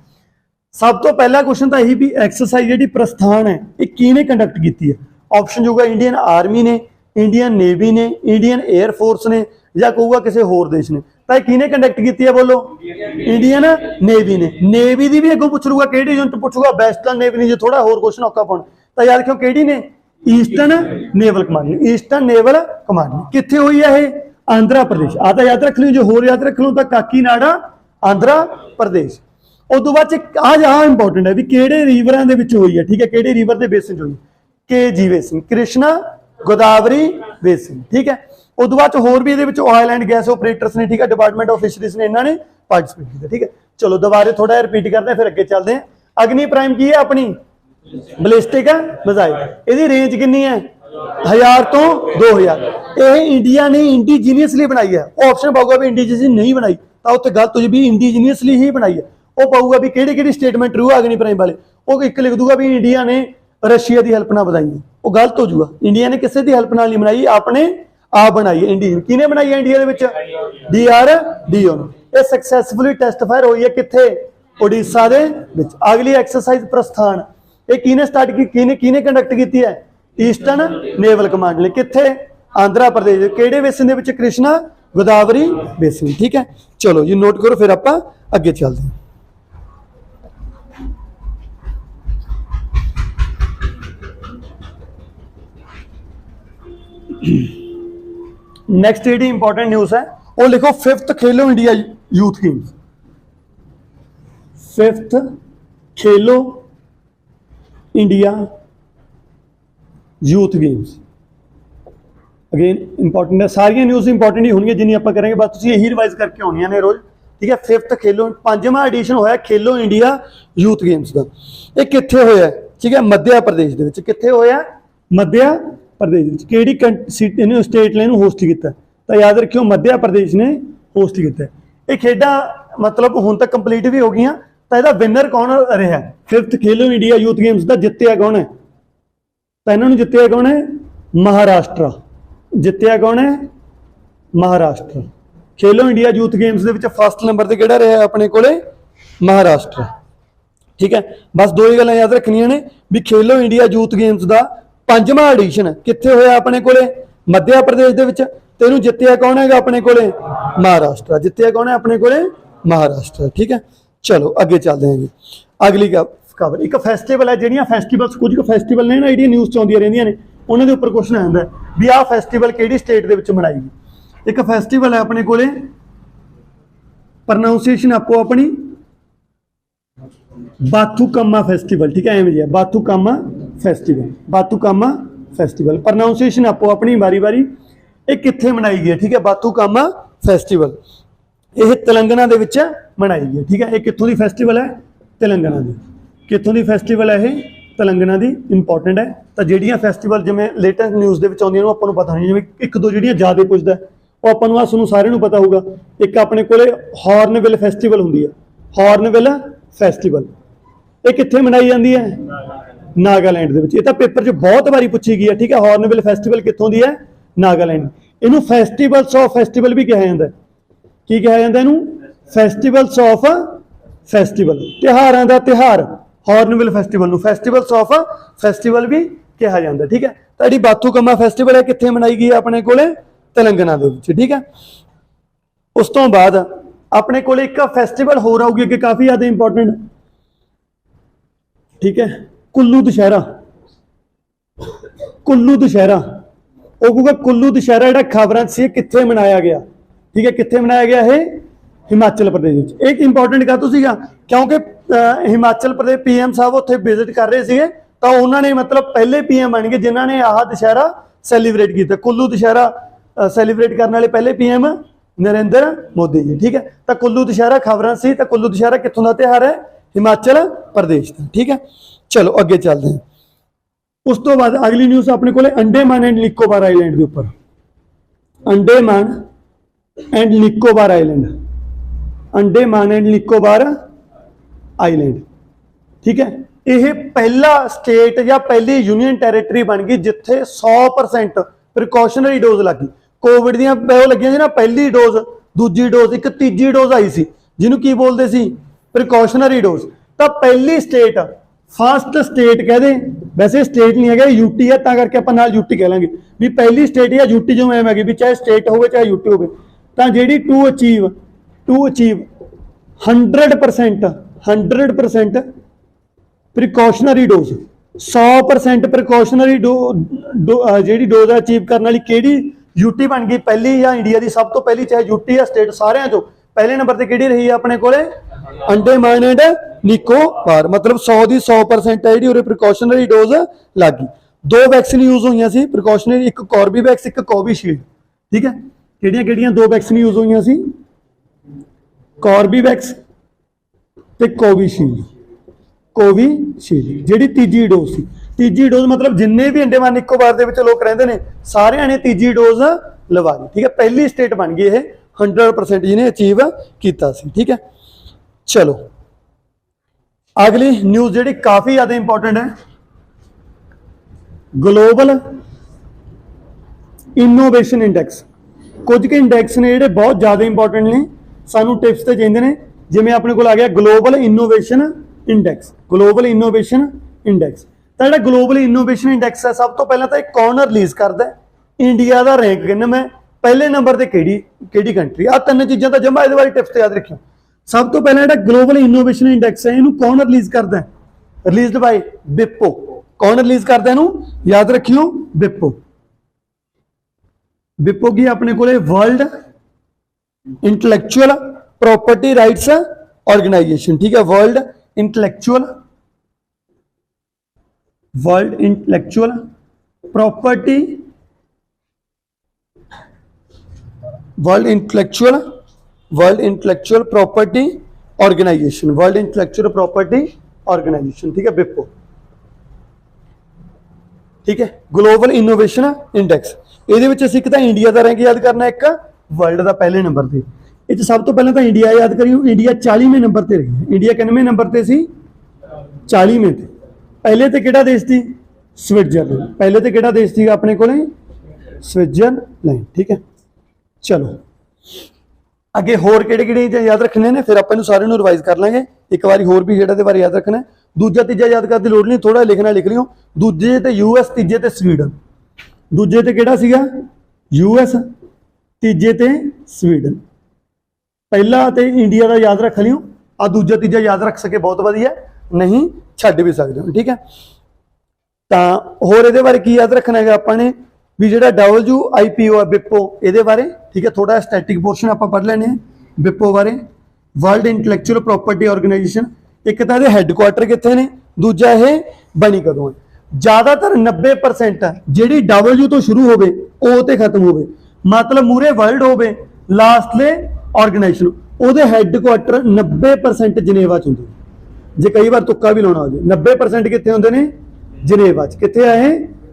सब तो पहला क्वेश्चन तो यही भी एक्सरसाइज जी प्रस्थान है ये किने कंडक्ट की है। ऑप्शन होगा इंडियन आर्मी ने, इंडियन नेवी ने, इंडियन एयर फोर्स ने, या कहूगा किसी होर देश ने। तो ये किने कंडक्ट की है बोलो? इंडियन नेवी ने। नेवी की भी अगों पूछ लूगा कि यूनिट पूछूगा वेस्टर्न नेवी ने, जो थोड़ा होर क्वेश्चन औखा पाउण तो याद रखियो कि ने eastern naval command. Eastern naval command कित्थे हुई है ये? आंध्र प्रदेश। आ तो याद रख लो, जो होर याद रख लो तो काकीनाडा आंध्र प्रदेश। उस तो बाद आ इंपोर्टेंट है भी किहड़े रिवरां दे विच हुई है, ठीक है, किहड़े रिवर दे बेसिन हुई? के जी बेसिन, कृष्णा, गोदावरी बेसिन, ठीक है। उस तो बाद होर भी ये ऑयल एंड गैस ऑपरेटर्स ने, ठीक है, डिपार्टमेंट ऑफ फिशरीज ने इन्होंने पार्टिसिपेट किया, ठीक है। चलो दोबारा थोड़ा रिपीट करते हैं फिर अगे चलते हैं। अग्नि प्राइम की है अपनी बलिस्टिक मिसाइल, इसकी रेंज कितनी है? 1000 तो 2000। ये इंडिया ने इंडिजीनियसली बनाई है। ऑप्शन पाऊगा भी इंडिजीनियसली नहीं बनाई तो उत्थे गलत हो जाए, भी इंडिजीनियसली ही बनाई है। वो पाऊगा भी किहड़ी स्टेटमेंट रू अग्नि प्राइम वाले, वो एक लिख दूगा भी इंडिया ने रशिया की हेल्प ना बनाई है, वो गलत हो जाऊगा। इंडिया ने किसी की हेल्प नहीं बनाई, आपने आप बनाई है। इंडिया किने बनाई है? इंडिया के DRDO ने। ये सक्सैसफुली टेस्ट फायर हुई है कित्थे? ओडिशा दे विच। अगली एक्सरसाइज प्रस्थान ये किने स्टार्ट की, किने कंडक्ट की है? ईस्टर्न नेवल कमांड ने। कित्थे? आंध्र प्रदेश। किहड़े बेसिन दे विच? कृष्णा, गोदावरी बेसिन, ठीक है। चलो जी नोट करो फिर आपां अगे चलते हैं। नेक्स्ट जी इंपॉर्टेंट न्यूज़ है वो लिखो 5th खेलो इंडिया यूथ गेम्स। 5th खेलो India youth games again important है। सारिया न्यूज़ इंपॉर्टेंट ही होंगी जिन्नी आप करेंगे, बस तुम यही रिवाइज करके आनी ने रोज, ठीक है। 5th खेलो 5वां एडिशन होया खेलो इंडिया यूथ गेम्स का। ये कित्थे होया? ठीक है, मध्य प्रदेश दे विच। कित्थे होया? मध्य प्रदेश। किहड़ी स्टेट ने होस्ट किया? तो याद रखियो मध्य प्रदेश ने होस्ट किया। ये खेडा मतलब हुण तक कंप्लीट भी हो गई, तो यदा विनर कौन रहा? 5th खेलो इंडिया यूथ गेम्स का जितया कौन है? तो इन्होंने जितया कौन है? महाराष्ट्र। जितया कौन है? महाराष्ट्र। खेलो इंडिया यूथ गेम्स के फर्स्ट नंबर से किहड़ा रहा अपने कोले? महाराष्ट्र, ठीक है। बस दो ही गल्लां याद रखनियां ने भी खेलो इंडिया यूथ गेम्स का 5वां एडिशन कित्थे होया अपने कोले? मध्य प्रदेश दे विच। ते इहनूं जित्तिया कौन है अपने कोले? महाराष्ट्र। जित्तिया कौन है अपने कोले? महाराष्ट्र, ठीक है। चलो अगे चलते हैं जी। अगली खबर एक फैसटिवल है, जिहड़ियां फैसटिवल्स कुछ फैसटिवल ने ना जिहड़ियां न्यूज़ च आउंदियां रहिंदियां ने, उन्हां दे उपर क्वेश्चन आंदा भी आह फैसटिवल किहड़ी स्टेट दे विच मनाई गई। एक फैसटिवल है अपने कोले, प्रनाउंसिएशन आपको अपनी बाथुकम्मा फेस्टिवल, ठीक है, एवं जी Bathukamma festival. Bathukamma festival pronunciation आपको अपनी बारी बारी। ये कित्थे मनाई गई है? ठीक है, बाथुकम्मा फेस्टिवल यह तेलंगाना दे विच मनाई गई है, ठीक है। ये कित्थों दी फेस्टिवल है? तेलंगाना दी। कित्थों दी फेस्टिवल है? ये तेलंगाना दी। इंपॉर्टेंट है। तो जिहड़ियां फेस्टिवल जिवें लेटेस्ट न्यूज़ दे विच आउंदियां ने आपां नूं पता नहीं, जिवें एक दो जिहड़ियां ज़्यादा पुछदा वो आपां नूं तुहानूं सारिआं नूं पता होगा। एक अपने कोले हॉर्नबिल फेस्टिवल हुंदी है, हॉर्नबिल फेस्टिवल ये कित्थे मनाई जाती है? नागालैंड दे विच। ये तां पेपर 'च बहुत बारी पूछी गई है, ठीक है। हॉर्नबिल फेस्टिवल कित्थों दी है? नागालैंड। इनू फेस्टिवल्स ऑफ फेस्टिवल भी कहा जाता है। की कहा जाता है इनू? फेस्टिवल्स ऑफ फेस्टिवल, त्योहारां दा त्योहार। Hornbill festival festivals of festival भी कहा जाता है, ठीक है। तो जी बाथुकम्मा फेस्टिवल है कित्थे मनाई गई है? अपने कोले तेलंगाना दे विच, ठीक है। उस तो बाद अपने कोले एक फेस्टिवल होर आऊगी कि काफ़ी ज़्यादा इंपॉर्टेंट, ठीक है, कुल्लू दशहरा। कुल्लू दशहरा वो कहूँगा कुल्लू दशहरा जो खबरां से कित्थे मनाया गया, ठीक है, कित्थे मनाया गया है? हिमाचल प्रदेश। एक इंपॉर्टेंट का तो सीगा क्योंकि हिमाचल प्रदेश PM साहब उत्थे विजिट कर रहे थे, तो उन्होंने मतलब पहले PM बन गए जिन्होंने आह दशहरा सैलीब्रेट किया। कुल्लू दशहरा सैलीब्रेट करने वाले पहले PM नरेंद्र मोदी जी, ठीक है। तो कुल्लू दशहरा खबरां सी, तो कुल्लू दशहरा कित्थों का त्यौहार है? हिमाचल प्रदेश का, ठीक है। चलो अगे चलते हैं। उस तो बाद अगली न्यूज़ अपने को अंडेमान एंड निकोबार आइलैंड के उपर। Andaman and Nicobar island, Andaman and Nicobar island, ठीक है। यह पहला स्टेट या पहली यूनियन टैरेटरी बन गई जिथे 100% प्रिकॉशनरी डोज लगी। कोविड दी लगियां ना, पहली डोज, दूजी डोज, एक तीजी डोज आई सी, जिन्हों की बोलते सी? Precautionary dose. ਤਾਂ ਪਹਿਲੀ ਸਟੇਟ ਫਸਟ ਸਟੇਟ ਕਹਦੇ, ਵੈਸੇ ਸਟੇਟ ਨਹੀਂ ਹੈਗਾ यूटी है, ਤਾਂ ਕਰਕੇ ਆਪਾਂ ਨਾਲ यूटी ਕਹਿ ਲਾਂਗੇ ਵੀ ਪਹਿਲੀ ਸਟੇਟ ਜਾਂ यूटी जो ਐਮ ਹੈਗੀ ਵੀ ਚਾਹੇ ਸਟੇਟ ਹੋਵੇ ਚਾਹੇ यूटी ਹੋਵੇ, ਤਾਂ ਜਿਹੜੀ to achieve 100% precautionary dose, 100% precautionary ਜਿਹੜੀ ਡੋਜ਼ ਅਚੀਵ ਕਰਨ ਵਾਲੀ ਕਿਹੜੀ यूटी बन गई पहली, या इंडिया की सब तो पहली, चाहे यूटी या स्टेट सारिਆਂ चो पहले नंबर ਤੇ ਕਿਹੜੀ ਰਹੀ ਹੈ ਆਪਣੇ ਕੋਲੇ अंडमान एंड निकोबार। मतलब 100 ਦੀ 100% है जी उरे प्रिकॉशनरी डोज लग गई। दो वैक्सीन यूज हुई सी प्रिकॉशनरी, एक कॉर्बीवैक्स एक कोविशील्ड, ठीक है। किहड़ियां दो वैक्सीन यूज हुई सी, कॉर्बीवैक्स ते कोविशील्ड। जिहड़ी तीजी डोज सी, तीजी डोज मतलब जिन्ने भी अंडमान निकोबार दे विच लोग रहिंदे ने सारिਆਂ ने तीजी डोज लवा ली, ठीक है। पहली स्टेट बन गई ये 100% जिन्हें अचीव किया सी, ठीक है। चलो अगली न्यूज़ जिहड़ी काफ़ी ज़्यादा इंपॉर्टेंट है, ग्लोबल इनोवेशन इंडेक्स। कुछ के इंडेक्स ने जिहड़े बहुत ज़्यादा इंपॉर्टेंट ने, सानू टिप्स ते चाहिए ने। जिवें अपने कोल आ गया global innovation index, global innovation index. तो जिहड़ा ग्लोबल इनोवेशन इंडेक्स है, सब तो पहला तो एक कौन रिलीज़ करता है, इंडिया का रैंक किन्ना, पहले नंबर ते किहड़ी कंट्री। आ तीन चीज़ां तो जमा इहदे बारे टिप्स ते याद रखियो। सब तो पहले ग्लोबल इनोवेशन इंडेक्स है, इनू कौन रिलीज करता है, रिलीज्ड बाय विपो। कौन रिलीज करता है इनू, याद रखियो विपो। विपो की अपने को world intellectual property rights organisation, ठीक है। World intellectual property world intellectual property organisation, world intellectual property organisation, ठीक है, विपो, ठीक है। ग्लोबल इनोवेशन इंडेक्स, ये एक तो इंडिया का रैंक याद करना, एक वर्ल्ड का पहले नंबर पर। ये सब तो पहले तो इंडिया याद करियो, इंडिया 40वें नंबर पर रही है। इंडिया कितने नंबर पर सी, 40वें। पहले तो किहड़ा देश थी, स्विट्जरलैंड। पहले तो किहड़ा देश थी अपने को, स्विट्जरलैंड, ठीक है। चलो अगे होर किहड़े याद रखने ने, फिर आपां सारे नूं रिवाइज कर लांगे एक बार होर भी जिहड़ा दे बारे याद रखना है। दूजा तीजा याद करने की लोड़ नहीं, थोड़ा लिखना लिख लियो। दूजे ते यूएस, तीजे ते स्वीडन। दूजे ते किहड़ा सीगा, यूएस, तीजे ते स्वीडन। पहला ते इंडिया का याद रख लियो, आ दूजा तीजा याद रख सके बहुत वधिया, नहीं छड्ड भी सकदे हो, ठीक है। तां होर इहदे बारे की याद रखना है आपां ने भी, जिहड़ा WIPO है विपो, इहदे बारे, ठीक है। थोड़ा स्टैटिक पोर्शन आपां पढ़ लैने विपो बारे। वर्ल्ड इंटलैक्चुअल प्रॉपर्टी ऑर्गेनाइजेशन, एक तो इहदे हैडकुआटर कित्थे ने, दूजा ये बनी कदों है। ज़्यादातर 90% जिहड़ी W तो शुरू होवे ओ ते खत्म होवे, मतलब मूरे वर्ल्ड होवे, लास्ट ले ऑर्गेनाइजेशन, उहदे हैडकुआटर 90% जिनेवा च हुंदे। जे कई बार तुक्का भी लाउणा हो जाए, 90% कित्थे हुंदे ने, जिनेवा च। कित्थे है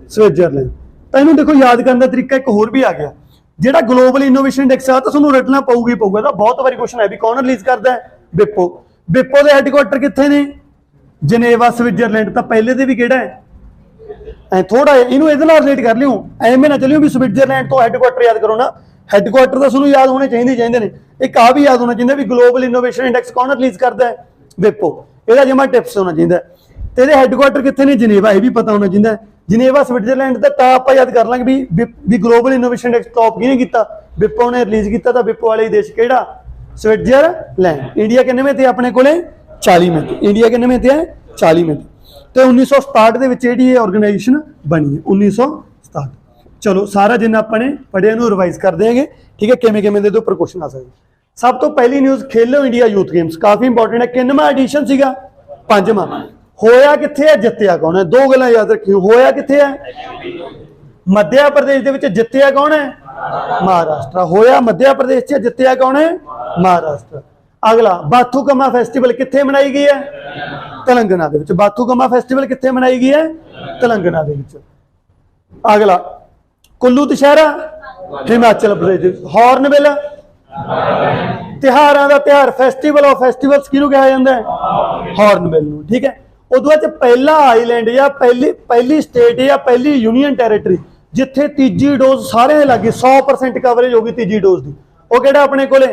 स्विट्जरलैंड। तो इन्हूं देखो याद करने का तरीका एक होर भी आ गया, जिहड़ा ग्लोबल इनोवेशन इंडेक्स है तो तुहानूं रटना पऊगा ही पऊगा। तो बहुत बारी क्वेश्चन है भी कौन रिलीज करता है, विपो। विपो के हैडकुआटर कित्थे ने, जिनेवा, स्विट्जरलैंड। तो पहले दे भी किहड़ा है, थोड़ा इहनूं इहदे नाल रिलेट कर लियो, एवें ना चलियो भी स्विट्जरलैंड तो हैडकुआटर याद करो ना। हैडकुआटर तो तुहानूं याद होने चाहिए ने। एक आ भी याद होना चाहिए भी ग्लोबल इनोवेशन इंडेक्स कौन रिलीज करता है, विपो। इहदा जमा टिप्स होना चाहिए। तो ये हैडकुआटर कितने ने, जिनेवा, ये भी पता होना चाहिए। जिनेवा स्विट्जरलैंड का तो आप याद कर लेंगे भी ग्लोबल इनोवेशन इंडेक्स टॉप किने किया, विपो ने रिलीज किया। तो विपो वाले देश केड़ा, स्विट्जरलैंड। इंडिया किन्ने थे अपने को, 40वें। इंडिया किन्ने थे, 40वें। तो 1967 के ऑर्गेनाइजेशन बनी है, 1967। चलो सारा जिन्ना अपने पढ़िया रिवाइज कर देंगे, ठीक है। किमें किमें दे उपर क्वेश्चन आ सकते। सब तो पहली न्यूज़, खेलो इंडिया यूथ गेम्स, काफ़ी इंपॉर्टेंट है। किन्नवां एडिशन सीगा, 5वां। होया कित्थे है, जित्तिया कौन है। दो गल्लां याद रखियो, होया कित्थे है, मध्य प्रदेश दे विच। जित्तिया कौन है, महाराष्ट्र। होया मध्य प्रदेश च, जित्तिया कौन है, महाराष्ट्र। अगला बाथुकम्मा फैसटिवल कित्थे मनाई गई है, तेलंगाना दे विच। बाथुकम्मा फैसटिवल कित्थे मनाई गई है, तेलंगाना दे विच। अगला कुल्लू दशहरा, हिमाचल प्रदेश। हॉर्नबिल, तिहारां दा तिहार, फेस्टिवल ऑफ फेस्टिवल्स किहनूं कहा जांदा है, हॉर्नबिल नूं, ठीक है। उदों बाद पहला आईलैंड या पहली स्टेट या पहली यूनीयन टैरेटरी जिथे तीजी डोज सारे लगे 100% कवरेज होगी तीजी डोज की, ਉਹ ਕਿਹੜਾ ਆਪਣੇ ਕੋਲੇ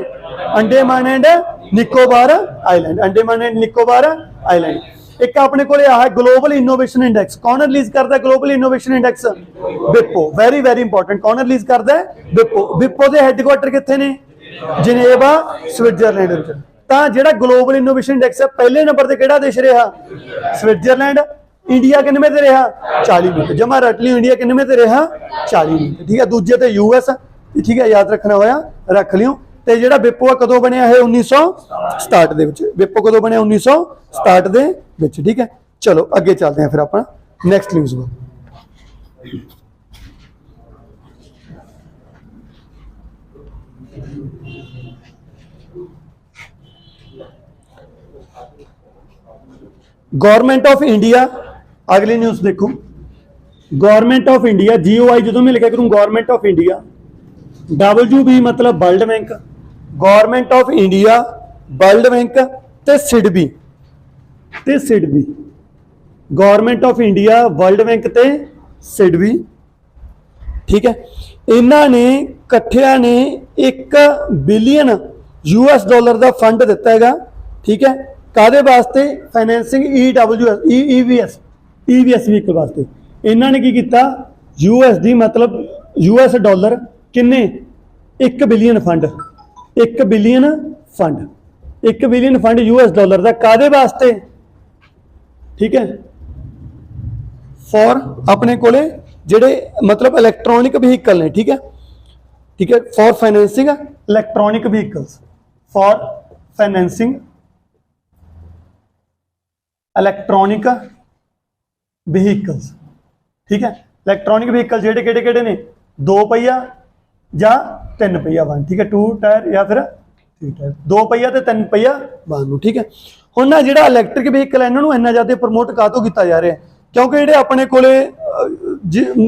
Andaman and Nicobar island, Andaman and Nicobar island. एक अपने को ग्लोबल इनोवेशन इंडेक्स कौन रिलीज करता है? Global innovation index विपो, very very important. कौन रिलीज करता है? विपो। विपो के हैडक्वार्टर कितने ने? Geneva Switzerland. तो जो ग्लोबल इनोवेशन इंडेक्स है पहले नंबर पर किहड़ा देश रहा? स्विट्जरलैंड। इंडिया किनवे ते रहा? 40 मिनट। जमा रट लियो, इंडिया किनवे ते रहा? 40 मिनट। ठीक है, दूजे ते यूएस, ठीक है, याद रखना होया रख लियो। ਤੇ ਜਿਹੜਾ ਵਿਪੋ ਆ ਕਦੋਂ ਬਣਿਆ ਹੈ? 1967 ਦੇ ਵਿੱਚ। ਵਿਪੋ ਕਦੋਂ ਬਣਿਆ? 1967 ਦੇ ਵਿੱਚ। ਠੀਕ ਹੈ, ਚਲੋ ਅੱਗੇ ਚੱਲਦੇ ਹਾਂ ਫਿਰ ਆਪਣਾ ਨੈਕਸਟ ਨਿਊਜ਼ ਵੱਲ। गवर्नमेंट ऑफ इंडिया, अगली न्यूज देखो। गवर्नमेंट ऑफ इंडिया, GOI जो मैं लिखा करूँ गवर्नमेंट ऑफ इंडिया, WB मतलब world bank, government of India, world bank ते SIDBI, government of India, world bank ते सिडबी। ठीक है, इन्होंने कट्ठिया ने $1 बिलियन US का फंड दिता है। ठीक है, कादे वास्ते? फाइनेंसिंग EWS EVS व्हीकल वास्ते। इन्होंने की किया? USD मतलब US डॉलर किन्ने? 1 billion fund, 1 billion fund, 1 billion fund US का कादे वास्ते? ठीक है, फॉर अपने कोले जेडे मतलब इलैक्ट्रॉनिक व्हीकल ने। ठीक है, ठीक है, for financing electronic vehicles, for financing electronic vehicles. ठीक है, इलैक्ट्रॉनिक व्हीकल जेडे केड़े केड़े ने? 2 पहिया या 3 पहिया वाहन। ठीक है, 2 टायर या फिर 3 टायर, 2 पहिया ते 3 पहिया वाहन। ठीक है, हुण ना जिहड़ा इलैक्ट्रिक व्हीकल है इन्होंने इन्ना ज़्यादा प्रमोट काहतों किया जा रहा है? क्योंकि जिहड़े अपने कोले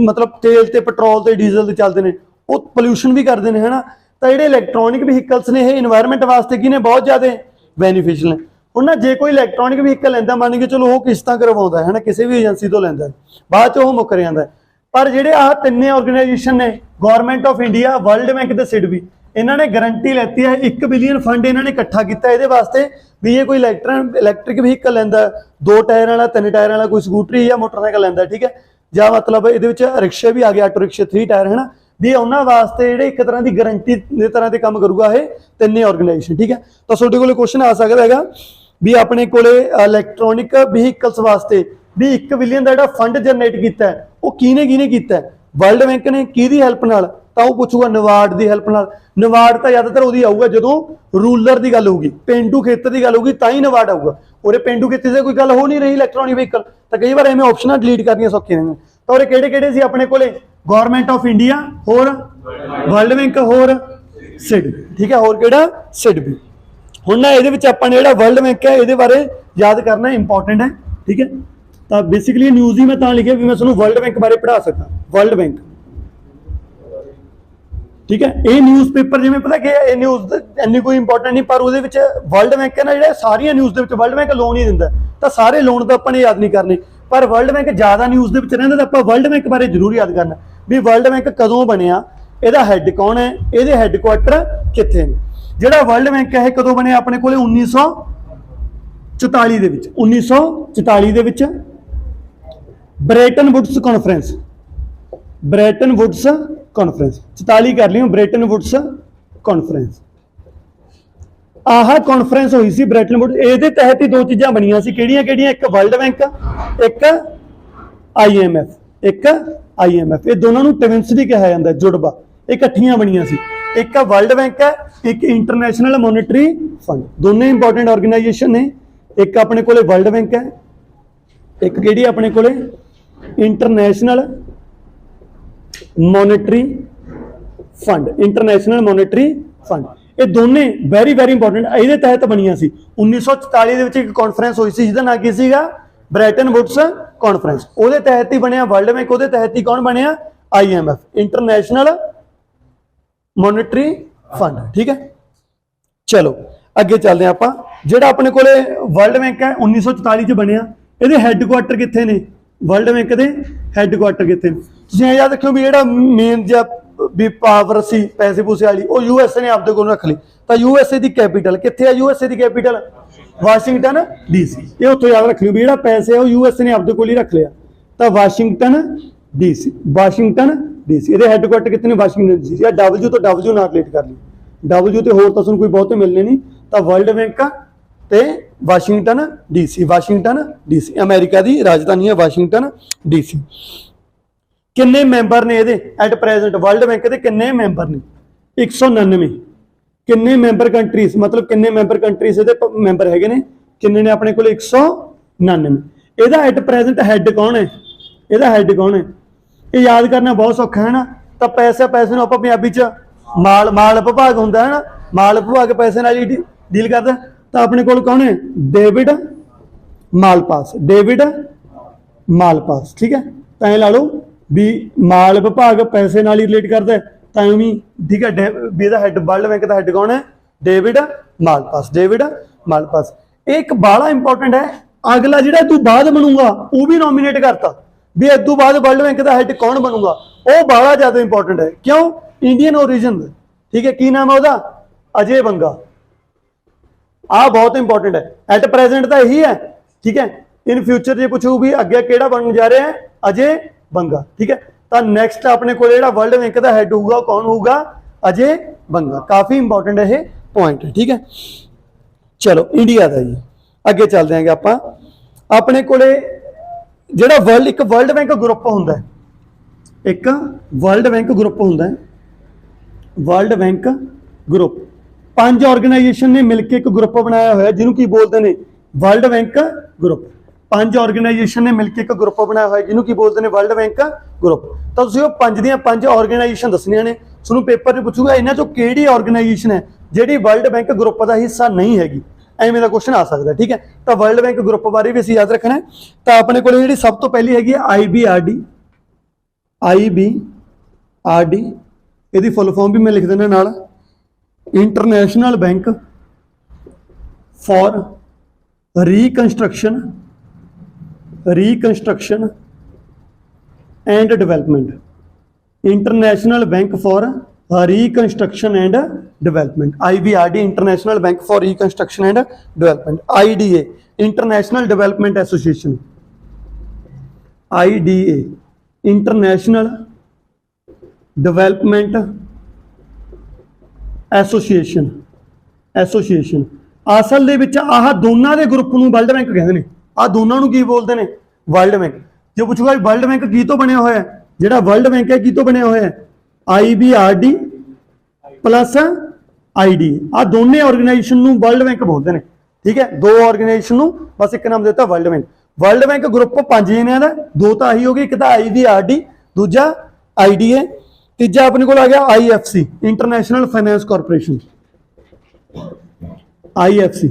मतलब तेल ते पेट्रोल ते डीजल ते चलते हैं वो पोल्यूशन भी करते हैं, है ना। तो जिहड़े इलैक्ट्रॉनिक व्हीकल्स ने ये इन्वायरमेंट वास्ते की ने बहुत ज़्यादा बेनीफिशियल ने। हुण ना जे कोई इलैक्ट्रॉनिक व्हीकल लैंदा, मान के चलो वो किस्तां करवाउंदा है ना, किसी भी एजेंसी तो लैंदा, बाद च वो मुकर जांदा है। पर जिहड़े आ तिन्ने ऑर्गेनाइजेशन ने, government of India, world bank ते सिडबी, इन्होंने गारंटी लैती है 1 बिलियन फंड इन्होंने इकट्ठा किया ये वास्ते भी ये कोई इलैक्ट्रिक व्हीकल लैंदा, 2 टायर वाला, 3 टायर वाला, कोई स्कूटरी या मोटरसाइकिल लैंदा। ठीक है, या मतलब ये रिक्शे भी आ गया, ऑटो रिक्शे 3 टायर, है ना, भी उन्होंने वास्ते जो एक तरह की गारंटी की तरह के काम करूगा ये तिन्ने ऑर्गेनाइजेशन। ठीक है, तो तुहाडे कोल क्वेश्चन आ सकता है भी अपने कोले इलैक्ट्रॉनिक व्हीकल्स वास्ते भी 1 बिलियन का जो फंड जनरेट किया है वो किने किया है? वर्ल्ड बैंक ने। किहदी हैल्प नाल? तो वह पूछूगा नवार्ड की हैल्प नाल। नवार्ड तो ज़्यादातर उदी आऊगा जो रूरल की गल होगी, पेंडू खेतर की गल होगी, तो ही नवार्ड आऊगा। और पेंडू खेतर से कोई गल हो नहीं रही इलैक्ट्रॉनिक व्हीकल, तो कई बार एवं ऑप्शन डिलीट करनी सौखी नहीं। तो और किहड़े-किहड़े सी अपने कोले? गवर्नमेंट ऑफ इंडिया, होर वर्ल्ड बैंक, होर सिडबी। ठीक है, होर किहड़ा? सिडबी। हुण ना इहदे विच आपां ने जिहड़ा वर्ल्ड बैंक है इहदे बारे याद करना इंपॉर्टेंट है। ठीक है, तो बेसिकली न्यूज़ ही मैं तां लिखिया भी मैं तुहानूं वर्ल्ड बैंक बारे पढ़ा सकां। वर्ल्ड बैंक, ठीक है, ये न्यूज़ पेपर जिवें पता कि ये न्यूज़ इन्नी कोई इंपॉर्टेंट नहीं, पर उहदे विच वर्ल्ड बैंक है ना जिहड़े सारियां न्यूज़ दे विच वर्ल्ड बैंक लोन ही दिंदा, तो सारे लोन तो आपां ने याद नहीं करने, पर वर्ल्ड बैंक ज़्यादा न्यूज़ दे विच रहिंदा, तो आपां वर्ल्ड बैंक बारे जरूर याद करना भी वर्ल्ड बैंक कदों बनिया, इहदा हैड कौन है, इहदे हैडक्वार्टर कित्थे ने। जिहड़ा वर्ल्ड बैंक है कदों बनिया? अपने कोले 1944 दे विच, 1944 दे विच Bretton Woods conference, Bretton Woods conference 44 कर लियो, ब्रेटन वुड्स कॉन्फ्रेंस। आह कॉन्फ्रेंस हुई सी ब्रेटन वुड्स, इहदे तहत ही 2 चीज़ां बनियां सी, किहड़ियां-किहड़ियां? एक वर्ल्ड बैंक, एक IMF, एक IMF। ये दोनों नूं ट्विंस भी कहा जाता है, जुड़वा, इकट्ठियां बनियां सी। एक वर्ल्ड बैंक है, एक इंटरनेशनल मॉनेटरी फंड, दोनों इंपॉर्टेंट ऑर्गेनाइजेशन ने। एक अपने कोले वर्ल्ड बैंक है, एक किहड़ी अपने कोले? International monetary fund, international monetary fund. ये दोनों वेरी वेरी इंपॉर्टेंट इहदे तहत बनियां सी। 1944 दे विच एक कॉन्फ्रेंस हुई सी जिहदा नाम की सीगा? Bretton Woods conference. उहदे तहत ही बनया वर्ल्ड बैंक, उहदे तहत ही कौन बनया? IMF, international monetary fund. ठीक है, चलो अगे चलते हैं आपां। जिहड़ा अपने कोले वर्ल्ड बैंक है 1944 च बनया, इहदे हैडक्वार्टर कित्थे ने? वर्ल्ड बैंक के हैडक्वार्टर कित्थे ने? तुसीं याद रखियो भी जिहड़ा मेन जिहा ਵੀ ਪਾਵਰ ਸੀ ਪੈਸੇ ਪੂਸੇ ਵਾਲੀ, ਉਹ USA ਨੇ ਆਪਦੇ ਕੋਲ ਰੱਖ ਲਈ। ਤਾਂ USA ਦੀ ਕੈਪੀਟਲ ਕਿੱਥੇ ਹੈ? USA ਦੀ ਕੈਪੀਟਲ ਵਾਸ਼ਿੰਗਟਨ DC। ਇਹ ਉੱਥੋਂ ਯਾਦ ਰੱਖ ਲਿਓ ਵੀ ਜਿਹੜਾ ਪੈਸੇ ਉਹ USA ਨੇ ਆਪਦੇ ਕੋਲ ਹੀ ਰੱਖ ਲਿਆ। ਤਾਂ ਵਾਸ਼ਿੰਗਟਨ DC, ਵਾਸ਼ਿੰਗਟਨ DC। ਇਹਦੇ ਹੈੱਡਕੁਆਟਰ ਕਿੱਥੇ ਨੇ? Washington DC। ਜਾਂ W ਤੋਂ W ਨਾਲ ਰਿਲੇਟ ਕਰ ਲਈ, W ਤੇ ਹੋਰ ਤਾਂ ਤੁਹਾਨੂੰ ਕੋਈ ਬਹੁਤੇ ਮਿਲਣੇ ਨਹੀਂ। ਤਾਂ ਵਰਲਡ ਬੈਂਕ ਤੇ Washington DC, Washington DC America ਦੀ ਰਾਜਧਾਨੀ ਹੈ ਵਾਸ਼ਿੰਗਟਨ DC। ਕਿੰਨੇ ਮੈਂਬਰ ਨੇ ਇਹਦੇ ਐਟ ਪ੍ਰੈਜ਼ੈਂਟ? ਵਰਲਡ ਬੈਂਕ ਦੇ ਕਿੰਨੇ ਮੈਂਬਰ ਨੇ? 199। ਕਿੰਨੇ ਮੈਂਬਰ ਕੰਟਰੀਜ਼, ਮਤਲਬ ਕਿੰਨੇ ਮੈਂਬਰ ਕੰਟਰੀਜ਼ ਇਹਦੇ ਮੈਂਬਰ ਹੈਗੇ ਨੇ? ਕਿੰਨੇ ਨੇ ਆਪਣੇ ਕੋਲ? 199। ਇਹਦਾ ਐਟ ਪ੍ਰੈਜ਼ੈਂਟ ਹੈੱਡ ਕੌਣ ਹੈ? ਇਹਦਾ ਹੈੱਡ ਕੌਣ ਹੈ? ਇਹ ਯਾਦ ਕਰਨਾ ਬਹੁਤ ਸੌਖਾ ਹੈ ਨਾ। ਤਾਂ ਪੈਸੇ ਨੂੰ ਆਪਾਂ ਪੰਜਾਬੀ ਚ ਮਾਲ ਵਿਭਾਗ ਹੁੰਦਾ ਹੈ ਨਾ, ਮਾਲ ਵਿਭਾਗ ਪੈਸੇ ਨਾਲ ਹੀ ਡੀਲ ਕਰਦਾ। ਤਾਂ ਆਪਣੇ ਕੋਲ ਕੌਣ ਹੈ? David Malpass, David Malpass. ਠੀਕ ਹੈ, ਤਾਂ ਇਹ ਲਾ ਲਓ ਵੀ ਮਾਲ ਵਿਭਾਗ ਪੈਸੇ ਨਾਲ ਹੀ ਰਿਲੇਟ ਕਰਦਾ, ਤਾਂ ਵੀ ਠੀਕ ਹੈ। ਵੀ ਇਹਦਾ ਹੈੱਡ, ਵਰਲਡ ਬੈਂਕ ਦਾ ਹੈੱਡ ਕੌਣ ਹੈ? David Malpass, David Malpass. ਇਹ ਇੱਕ ਬਾਹਲਾ ਇੰਪੋਰਟੈਂਟ ਹੈ। ਅਗਲਾ ਜਿਹੜਾ ਤੂੰ ਬਾਅਦ ਬਣੂਗਾ ਉਹ ਵੀ ਨੋਮੀਨੇਟ ਕਰਤਾ ਵੀ ਇਸ ਤੋਂ ਬਾਅਦ ਵਰਲਡ ਬੈਂਕ ਦਾ ਹੈੱਡ ਕੌਣ ਬਣੂਗਾ, ਉਹ ਬਾਹਲਾ ਜ਼ਿਆਦਾ ਇੰਪੋਰਟੈਂਟ ਹੈ। ਕਿਉਂ? Indian origin. ਠੀਕ ਹੈ, ਕੀ ਨਾਮ ਹੈ ਉਹਦਾ? ਅਜੇ ਬੰਗਾ। ਆਹ ਬਹੁਤ ਇੰਪੋਰਟੈਂਟ ਹੈ। ਐਟ ਪ੍ਰੈਜ਼ੈਂਟ ਤਾਂ ਇਹੀ ਹੈ। ਠੀਕ ਹੈ, ਇਨ ਫਿਊਚਰ ਜੇ ਪੁੱਛੂ ਵੀ ਅੱਗੇ ਕਿਹੜਾ ਬਣਨ ਜਾ ਰਿਹਾ ਹੈ? ਅਜੇ ਬੰਗਾ। ਠੀਕ ਹੈ, ਤਾਂ ਨੈਕਸਟ ਆਪਣੇ ਕੋਲ ਜਿਹੜਾ ਵਰਲਡ ਬੈਂਕ ਦਾ ਹੈੱਡ ਹੋਊਗਾ ਕੌਣ ਹੋਊਗਾ? ਅਜੇ ਬੰਗਾ। ਕਾਫੀ ਇੰਪੋਰਟੈਂਟ ਇਹ ਪੁਆਇੰਟ ਹੈ। ਠੀਕ ਹੈ, ਚਲੋ ਇੰਡੀਆ ਦਾ ਜੀ ਅੱਗੇ ਚੱਲਦੇ ਆਂਗੇ ਆਪਾਂ। ਆਪਣੇ ਕੋਲੇ ਜਿਹੜਾ ਇੱਕ ਵਰਲਡ ਬੈਂਕ ਗਰੁੱਪ ਹੁੰਦਾ ਹੈ, ਇੱਕ ਵਰਲਡ ਬੈਂਕ ਗਰੁੱਪ ਹੁੰਦਾ ਹੈ। ਵਰਲਡ ਬੈਂਕ ਗਰੁੱਪ 5 ਆਰਗੇਨਾਈਜੇਸ਼ਨ ਨੇ ਮਿਲ ਕੇ ਇੱਕ ਗਰੁੱਪ ਬਣਾਇਆ ਹੋਇਆ ਜਿਹਨੂੰ ਕੀ ਬੋਲਦੇ ਨੇ? World bank group. 5 ਆਰਗੇਨਾਈਜੇਸ਼ਨ ਨੇ ਮਿਲ ਕੇ ਇੱਕ ਗਰੁੱਪ ਬਣਾਇਆ ਹੋਇਆ ਜਿਹਨੂੰ ਕੀ ਬੋਲਦੇ ਨੇ? World bank group. ਤਾਂ ਤੁਸੀਂ ਉਹ 5 ਦੀਆਂ 5 ਆਰਗੇਨਾਈਜੇਸ਼ਨ ਦੱਸਣੀਆਂ ਨੇ। ਤੁਹਾਨੂੰ ਪੇਪਰ 'ਚ ਪੁੱਛੂਗਾ ਇਹਨਾਂ ਚੋਂ ਕਿਹੜੀ ਆਰਗੇਨਾਈਜੇਸ਼ਨ ਹੈ ਜਿਹੜੀ ਵਰਲਡ ਬੈਂਕ ਗਰੁੱਪ ਦਾ ਹਿੱਸਾ ਨਹੀਂ ਹੈਗੀ, ਐਵੇਂ ਦਾ ਕੁਐਸਚਨ ਆ ਸਕਦਾ। ਠੀਕ ਹੈ, ਤਾਂ ਵਰਲਡ ਬੈਂਕ ਗਰੁੱਪ ਬਾਰੇ ਵੀ ਅਸੀਂ ਯਾਦ ਰੱਖਣਾ ਹੈ। ਤਾਂ ਆਪਣੇ ਕੋਲ ਜਿਹੜੀ ਸਭ ਤੋਂ ਪਹਿਲੀ ਹੈਗੀ ਹੈ IBRD। IBRD ਇਹਦੀ ਫੁੱਲ ਫਾਰਮ ਵੀ ਮੈਂ ਲਿਖ ਦਿੰਦਾ ਨਾਲ, international bank for reconstruction and development. International bank for reconstruction and development. IBRD international bank for reconstruction and development. IDA international development association. IDA international development association. ਅਸਲ ਦੇ ਵਿੱਚ ਆਹ ਦੋਨਾਂ ਦੇ ਗਰੁੱਪ ਨੂੰ ਵਰਲਡ ਬੈਂਕ ਕਹਿੰਦੇ ਨੇ। ਆਹ ਦੋਨਾਂ ਨੂੰ ਕੀ ਬੋਲਦੇ ਨੇ? World bank. ਜੇ ਪੁੱਛੂਗਾ ਵਰਲਡ ਬੈਂਕ ਕੀ ਤੋਂ ਬਣਿਆ ਹੋਇਆ ਹੈ, ਜਿਹੜਾ ਵਰਲਡ ਬੈਂਕ ਹੈ ਕੀ ਤੋਂ ਬਣਿਆ ਹੋਇਆ ਹੈ? IBRD plus IDA। ਆਹ ਦੋਨੇ ਆਰਗੇਨਾਈਜੇਸ਼ਨ ਨੂੰ ਵਰਲਡ ਬੈਂਕ ਬੋਲਦੇ ਨੇ। ਠੀਕ ਹੈ, ਦੋ ਆਰਗੇਨਾਈਜੇਸ਼ਨ ਨੂੰ ਬਸ ਇੱਕ ਨਾਮ ਦਿੱਤਾ world bank. World bank group 5 ਜਣਿਆਂ ਦਾ, ਦੋ ਤਾਂ ਆਹੀ ਹੋ ਗਏ, ਇੱਕ ਤਾਂ IBRD, ਦੂਜਾ IDA, ਤੀਜਾ ਆਪਣੇ ਕੋਲ ਆ ਗਿਆ IFC international finance corporation. IFC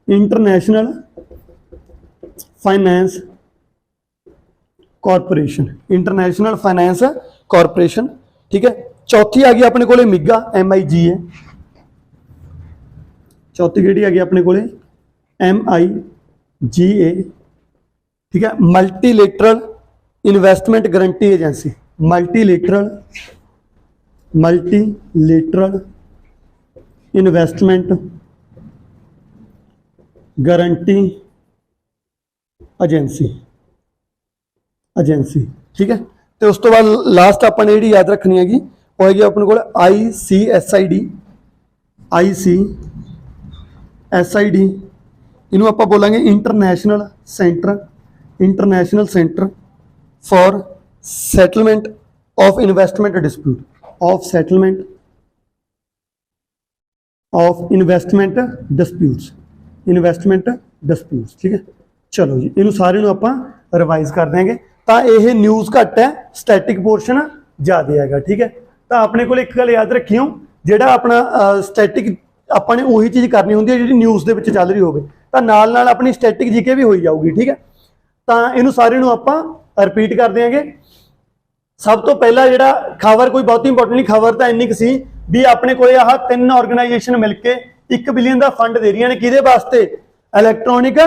international finance corporation, international finance corporation. ਠੀਕ ਹੈ, ਚੌਥੀ ਆ ਗਈ ਆਪਣੇ ਕੋਲੇ MIGA, MIGA। ਚੌਥੀ ਕਿਹੜੀ ਆ ਗਈ ਆਪਣੇ ਕੋਲੇ? MIGA। ਠੀਕ ਹੈ, multilateral investment guarantee agency. Multilateral investment guarantee agency. ਠੀਕ ਹੈ, ਤੇ ਉਸ ਤੋਂ ਬਾਅਦ ਲਾਸਟ ਆਪਾਂ ਨੇ ਜਿਹੜੀ ਯਾਦ ਰੱਖਣੀ ਹੈਗੀ ਉਹ ਹੈਗੀ ਆਪਣੇ ਕੋਲ ICSID। ਇਹਨੂੰ ਆਪਾਂ ਬੋਲਾਂਗੇ international centre for settlement of investment dispute. Investment disputes. ਠੀਕ ਹੈ, ਚਲੋ ਜੀ ਇਹਨੂੰ ਸਾਰੇ ਨੂੰ ਆਪਾਂ ਰਿਵਾਈਜ਼ ਕਰ ਦਿਆਂਗੇ। ਤਾਂ ਇਹ ਨਿਊਜ਼ ਘੱਟ ਹੈ, ਸਟੈਟਿਕ ਪੋਰਸ਼ਨ ਜ਼ਿਆਦਾ ਹੈਗਾ। ਠੀਕ ਹੈ, ਤਾਂ ਆਪਣੇ ਕੋਲ ਇੱਕ ਗੱਲ ਯਾਦ ਰੱਖਿਓ, ਜਿਹੜਾ ਆਪਣਾ ਸਟੈਟਿਕ ਆਪਾਂ ਨੇ ਉਹੀ ਚੀਜ਼ ਕਰਨੀ ਹੁੰਦੀ ਹੈ ਜਿਹੜੀ ਨਿਊਜ਼ ਦੇ ਵਿੱਚ ਚੱਲ ਰਹੀ ਹੋਵੇ, ਤਾਂ ਨਾਲ ਨਾਲ ਆਪਣੀ ਸਟੈਟਿਕ ਜੀਕੇ ਵੀ ਹੋਈ ਜਾਊਗੀ। ਠੀਕ ਹੈ, ਤਾਂ ਇਹਨੂੰ ਸਾਰੇ ਨੂੰ ਆਪਾਂ ਰਿਪੀਟ ਕਰ ਦਿਆਂਗੇ। ਸਭ ਤੋਂ ਪਹਿਲਾਂ ਜਿਹੜਾ ਖਬਰ ਕੋਈ ਬਹੁਤੀ ਇੰਪੋਰਟੈਂਟ ਨਹੀਂ, ਖਬਰ ਤਾਂ ਇੰਨੀ ਕੁ ਸੀ ਵੀ ਆਪਣੇ ਕੋਲੇ ਆਹ 3 ਆਰਗੇਨਾਈਜੇਸ਼ਨ ਮਿਲ ਕੇ 1 ਬਿਲੀਅਨ ਦਾ ਫੰਡ ਦੇ ਰਹੀਆਂ ਨੇ। ਕਿਹਦੇ ਵਾਸਤੇ? ਇਲੈਕਟ੍ਰੋਨਿਕ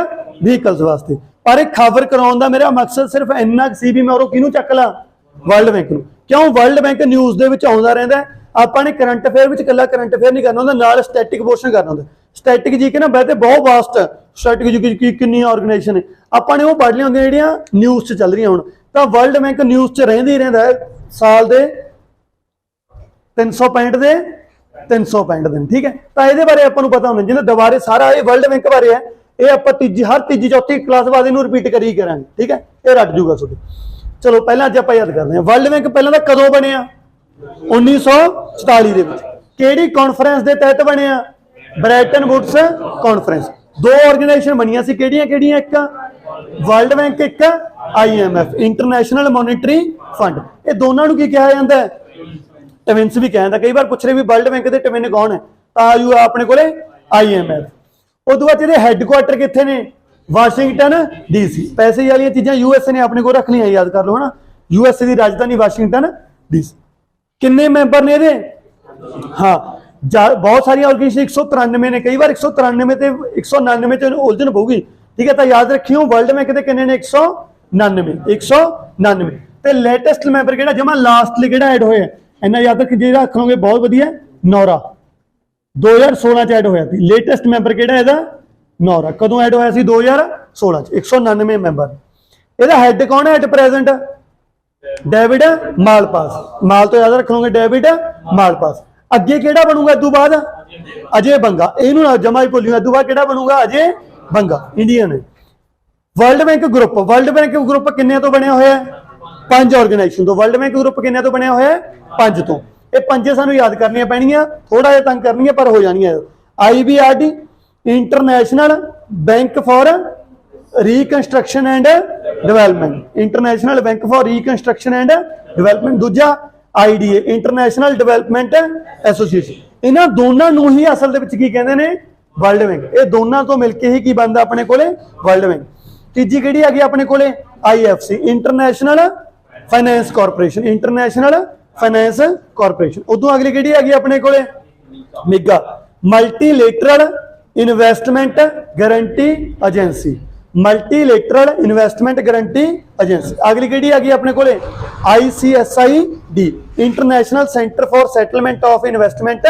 ਵਹੀਕਲਸ ਵਾਸਤੇ। ਪਰ ਇਹ ਖਬਰ ਕਰਾਉਣ ਦਾ ਮੇਰਾ ਮਕਸਦ ਸਿਰਫ ਇੰਨਾ ਸੀ ਵੀ ਮੈਂ ਉਹ ਕਿਹਨੂੰ ਚੱਕ ਲਾਂ? ਵਰਲਡ ਬੈਂਕ ਨੂੰ। क्यों वर्ल्ड बैंक न्यूज़ ਦੇ ਵਿੱਚ ਆਉਂਦਾ ਰਹਿੰਦਾ ਹੈ। ਆਪਾਂ ਨੇ ਕਰੰਟ ਅਫੇਅਰ ਵਿੱਚ ਇਕੱਲਾ ਕਰੰਟ ਅਫੇਅਰ ਨਹੀਂ ਕਰਨਾ ਹੁੰਦਾ, ਨਾਲ ਸਟੈਟਿਕ ਪੋਰਸ਼ਨ ਕਰਨਾ ਹੁੰਦਾ। ਸਟੈਟਿਕ ਜੀ ਕਿ ਨਾ ਵੈਸੇ ਬਹੁਤ ਵਾਸਟ ਹੈ, ਸਟੈਟਿਕ ਜੀ ਕੀ ਕਿੰਨੀਆਂ ਆਰਗੇਨਾਈਜੇਸ਼ਨ ਹੈ, ਆਪਾਂ ਨੇ ਉਹ ਪੜ੍ਹ ਲਿਆ ਹੁੰਦੀਆਂ ਜਿਹੜੀਆਂ ਨਿਊਜ਼ 'ਚ ਚੱਲ ਰਹੀਆਂ ਹੁਣ। ਤਾਂ ਵਰਲਡ ਬੈਂਕ ਨਿਊਜ਼ 'ਚ ਰਹਿੰਦਾ ਹੀ ਰਹਿੰਦਾ ਹੈ ਸਾਲ ਦੇ 365 ਦੇ 365 ਦਿਨ, ठीक है। तो ये बारे अपन पता होना जिन्हें दोबारे सारा ये वर्ल्ड बैंक बारे है, ये आप हर तीजी चौथी क्लास बाद इन्हू रिपीट करी करेंगे, ठीक है। ये रट जूगा थोड़ी। चलो पहले अज आप याद करते हैं वर्ल्ड बैंक पहले तो कदों बनिया 1944 के केड़ी कॉन्फ्रेंस के तहत बनिया, ब्रैटन वुड्स कॉन्फ्रेंस। दो ऑर्गेनाइजेशन बनिया सी, केड़ियां केड़ियां, एक वर्ल्ड बैंक एक IMF इंटरनेशनल मॉनेटरी फंड। ये दोनों की कहा जाता है ट्विन्स भी कहता, कई बार पूछ रहे भी वर्ल्ड बैंक के ट्विन कौन है, तो यू अपने को IMF। उस बाद ये हैडकुआटर कितने ने, वाशिंगटन DC। पैसे वाली चीज़ां USA ने अपने को रख लिया, याद कर लो है ना, USA की राजधानी वाशिंगटन DC। किन्ने मैंबर ने ये, हाँ बहुत सारी ऑर्गेनाइजेशन 193 ने, कई बार 193 ते 199 उलझन पऊगी, ठीक है। तो याद रखियो वर्ल्ड बैंक के किन्ने ने 199 ते लेटेस्ट मैंबर किहड़ा जमा लास्टली किहड़ा ऐड होया इन्ना याद रख जे रख लोगे बहुत वधिया, नौरा 2016 च ऐड होया सी। लेटेस्ट मैंबर किहड़ा इहदा, नौरा। कदों ऐड होया सी 2016 च, 199 मैंबर। इहदा हैड कौन है एट प्रेजेंट, डेविड मालपास। माल तो याद रखोगे डेविड मालपास। अगे किहड़ा बनूगा इदू बाद, अजय बंगा। इहनूं जमा ही भुल्लियो, इदू बाद किहड़ा बनूगा, अजय बंगा, इंडियन है। World bank group, world bank group किन्ने तो बनया होया, 5 ऑर्गेनाइजेशन तो। वर्ल्ड बैंक ग्रुप किन्ने तो बनया होया, 5 तो। ये 5 सानू याद करनियां पैणियां, थोड़ा जिहा तंग करनियां पर हो जानियां। IBRD international bank for reconstruction and development, international bank for reconstruction and development. दूजा IDA इंटरनेशनल डेवलपमेंट एसोसीएशन। इन्हां दोनों नूं ही असल दे विच की कहंदे ने, वर्ल्ड बैंक। ये दोनों तो मिलके ही की बनदा अपने कोले वर्ल्ड बैंक। तीजी किहड़ी आ गई अपने कोले, IFC international finance corporation, international finance corporation. उदों अगली किहड़ी आ गई अपने कोले, MIGA multilateral investment guarantee agency, multilateral investment guarantee agency. अगली किहड़ी आ गई अपने कोले, ICSID international centre for settlement of investment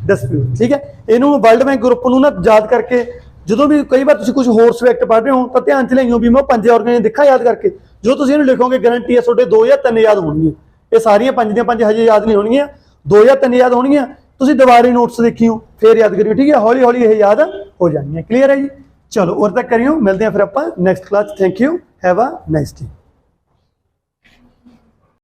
dispute, ठीक है। इनू वर्ल्ड बैंक ग्रुप नूं ना याद करके जो भी कई बार तुसीं कुछ होर सब्जैक्ट पढ़ रहे हो तो ध्यान च लियो भी मैं 5 ऑर्गेनाइजेशन देखा याद करके, जो तुसीं इहनूं लिखोगे गारंटी है तुहाडे 2 या 3 याद होणगीਆਂ। ये सारियां 5 ਦੀਆਂ 5 हजे याद नहीं होणगीਆਂ, 2 या 3 याद होणगीਆਂ। तुसीं दोबारे नोट्स देखियो फिर याद करियो, ठीक है। हौली हौली ये याद हो जाएंगे। क्लीयर है जी। चलो और तक करियो, मिलते हैं फिर आपां next class. Thank you, have a nice day.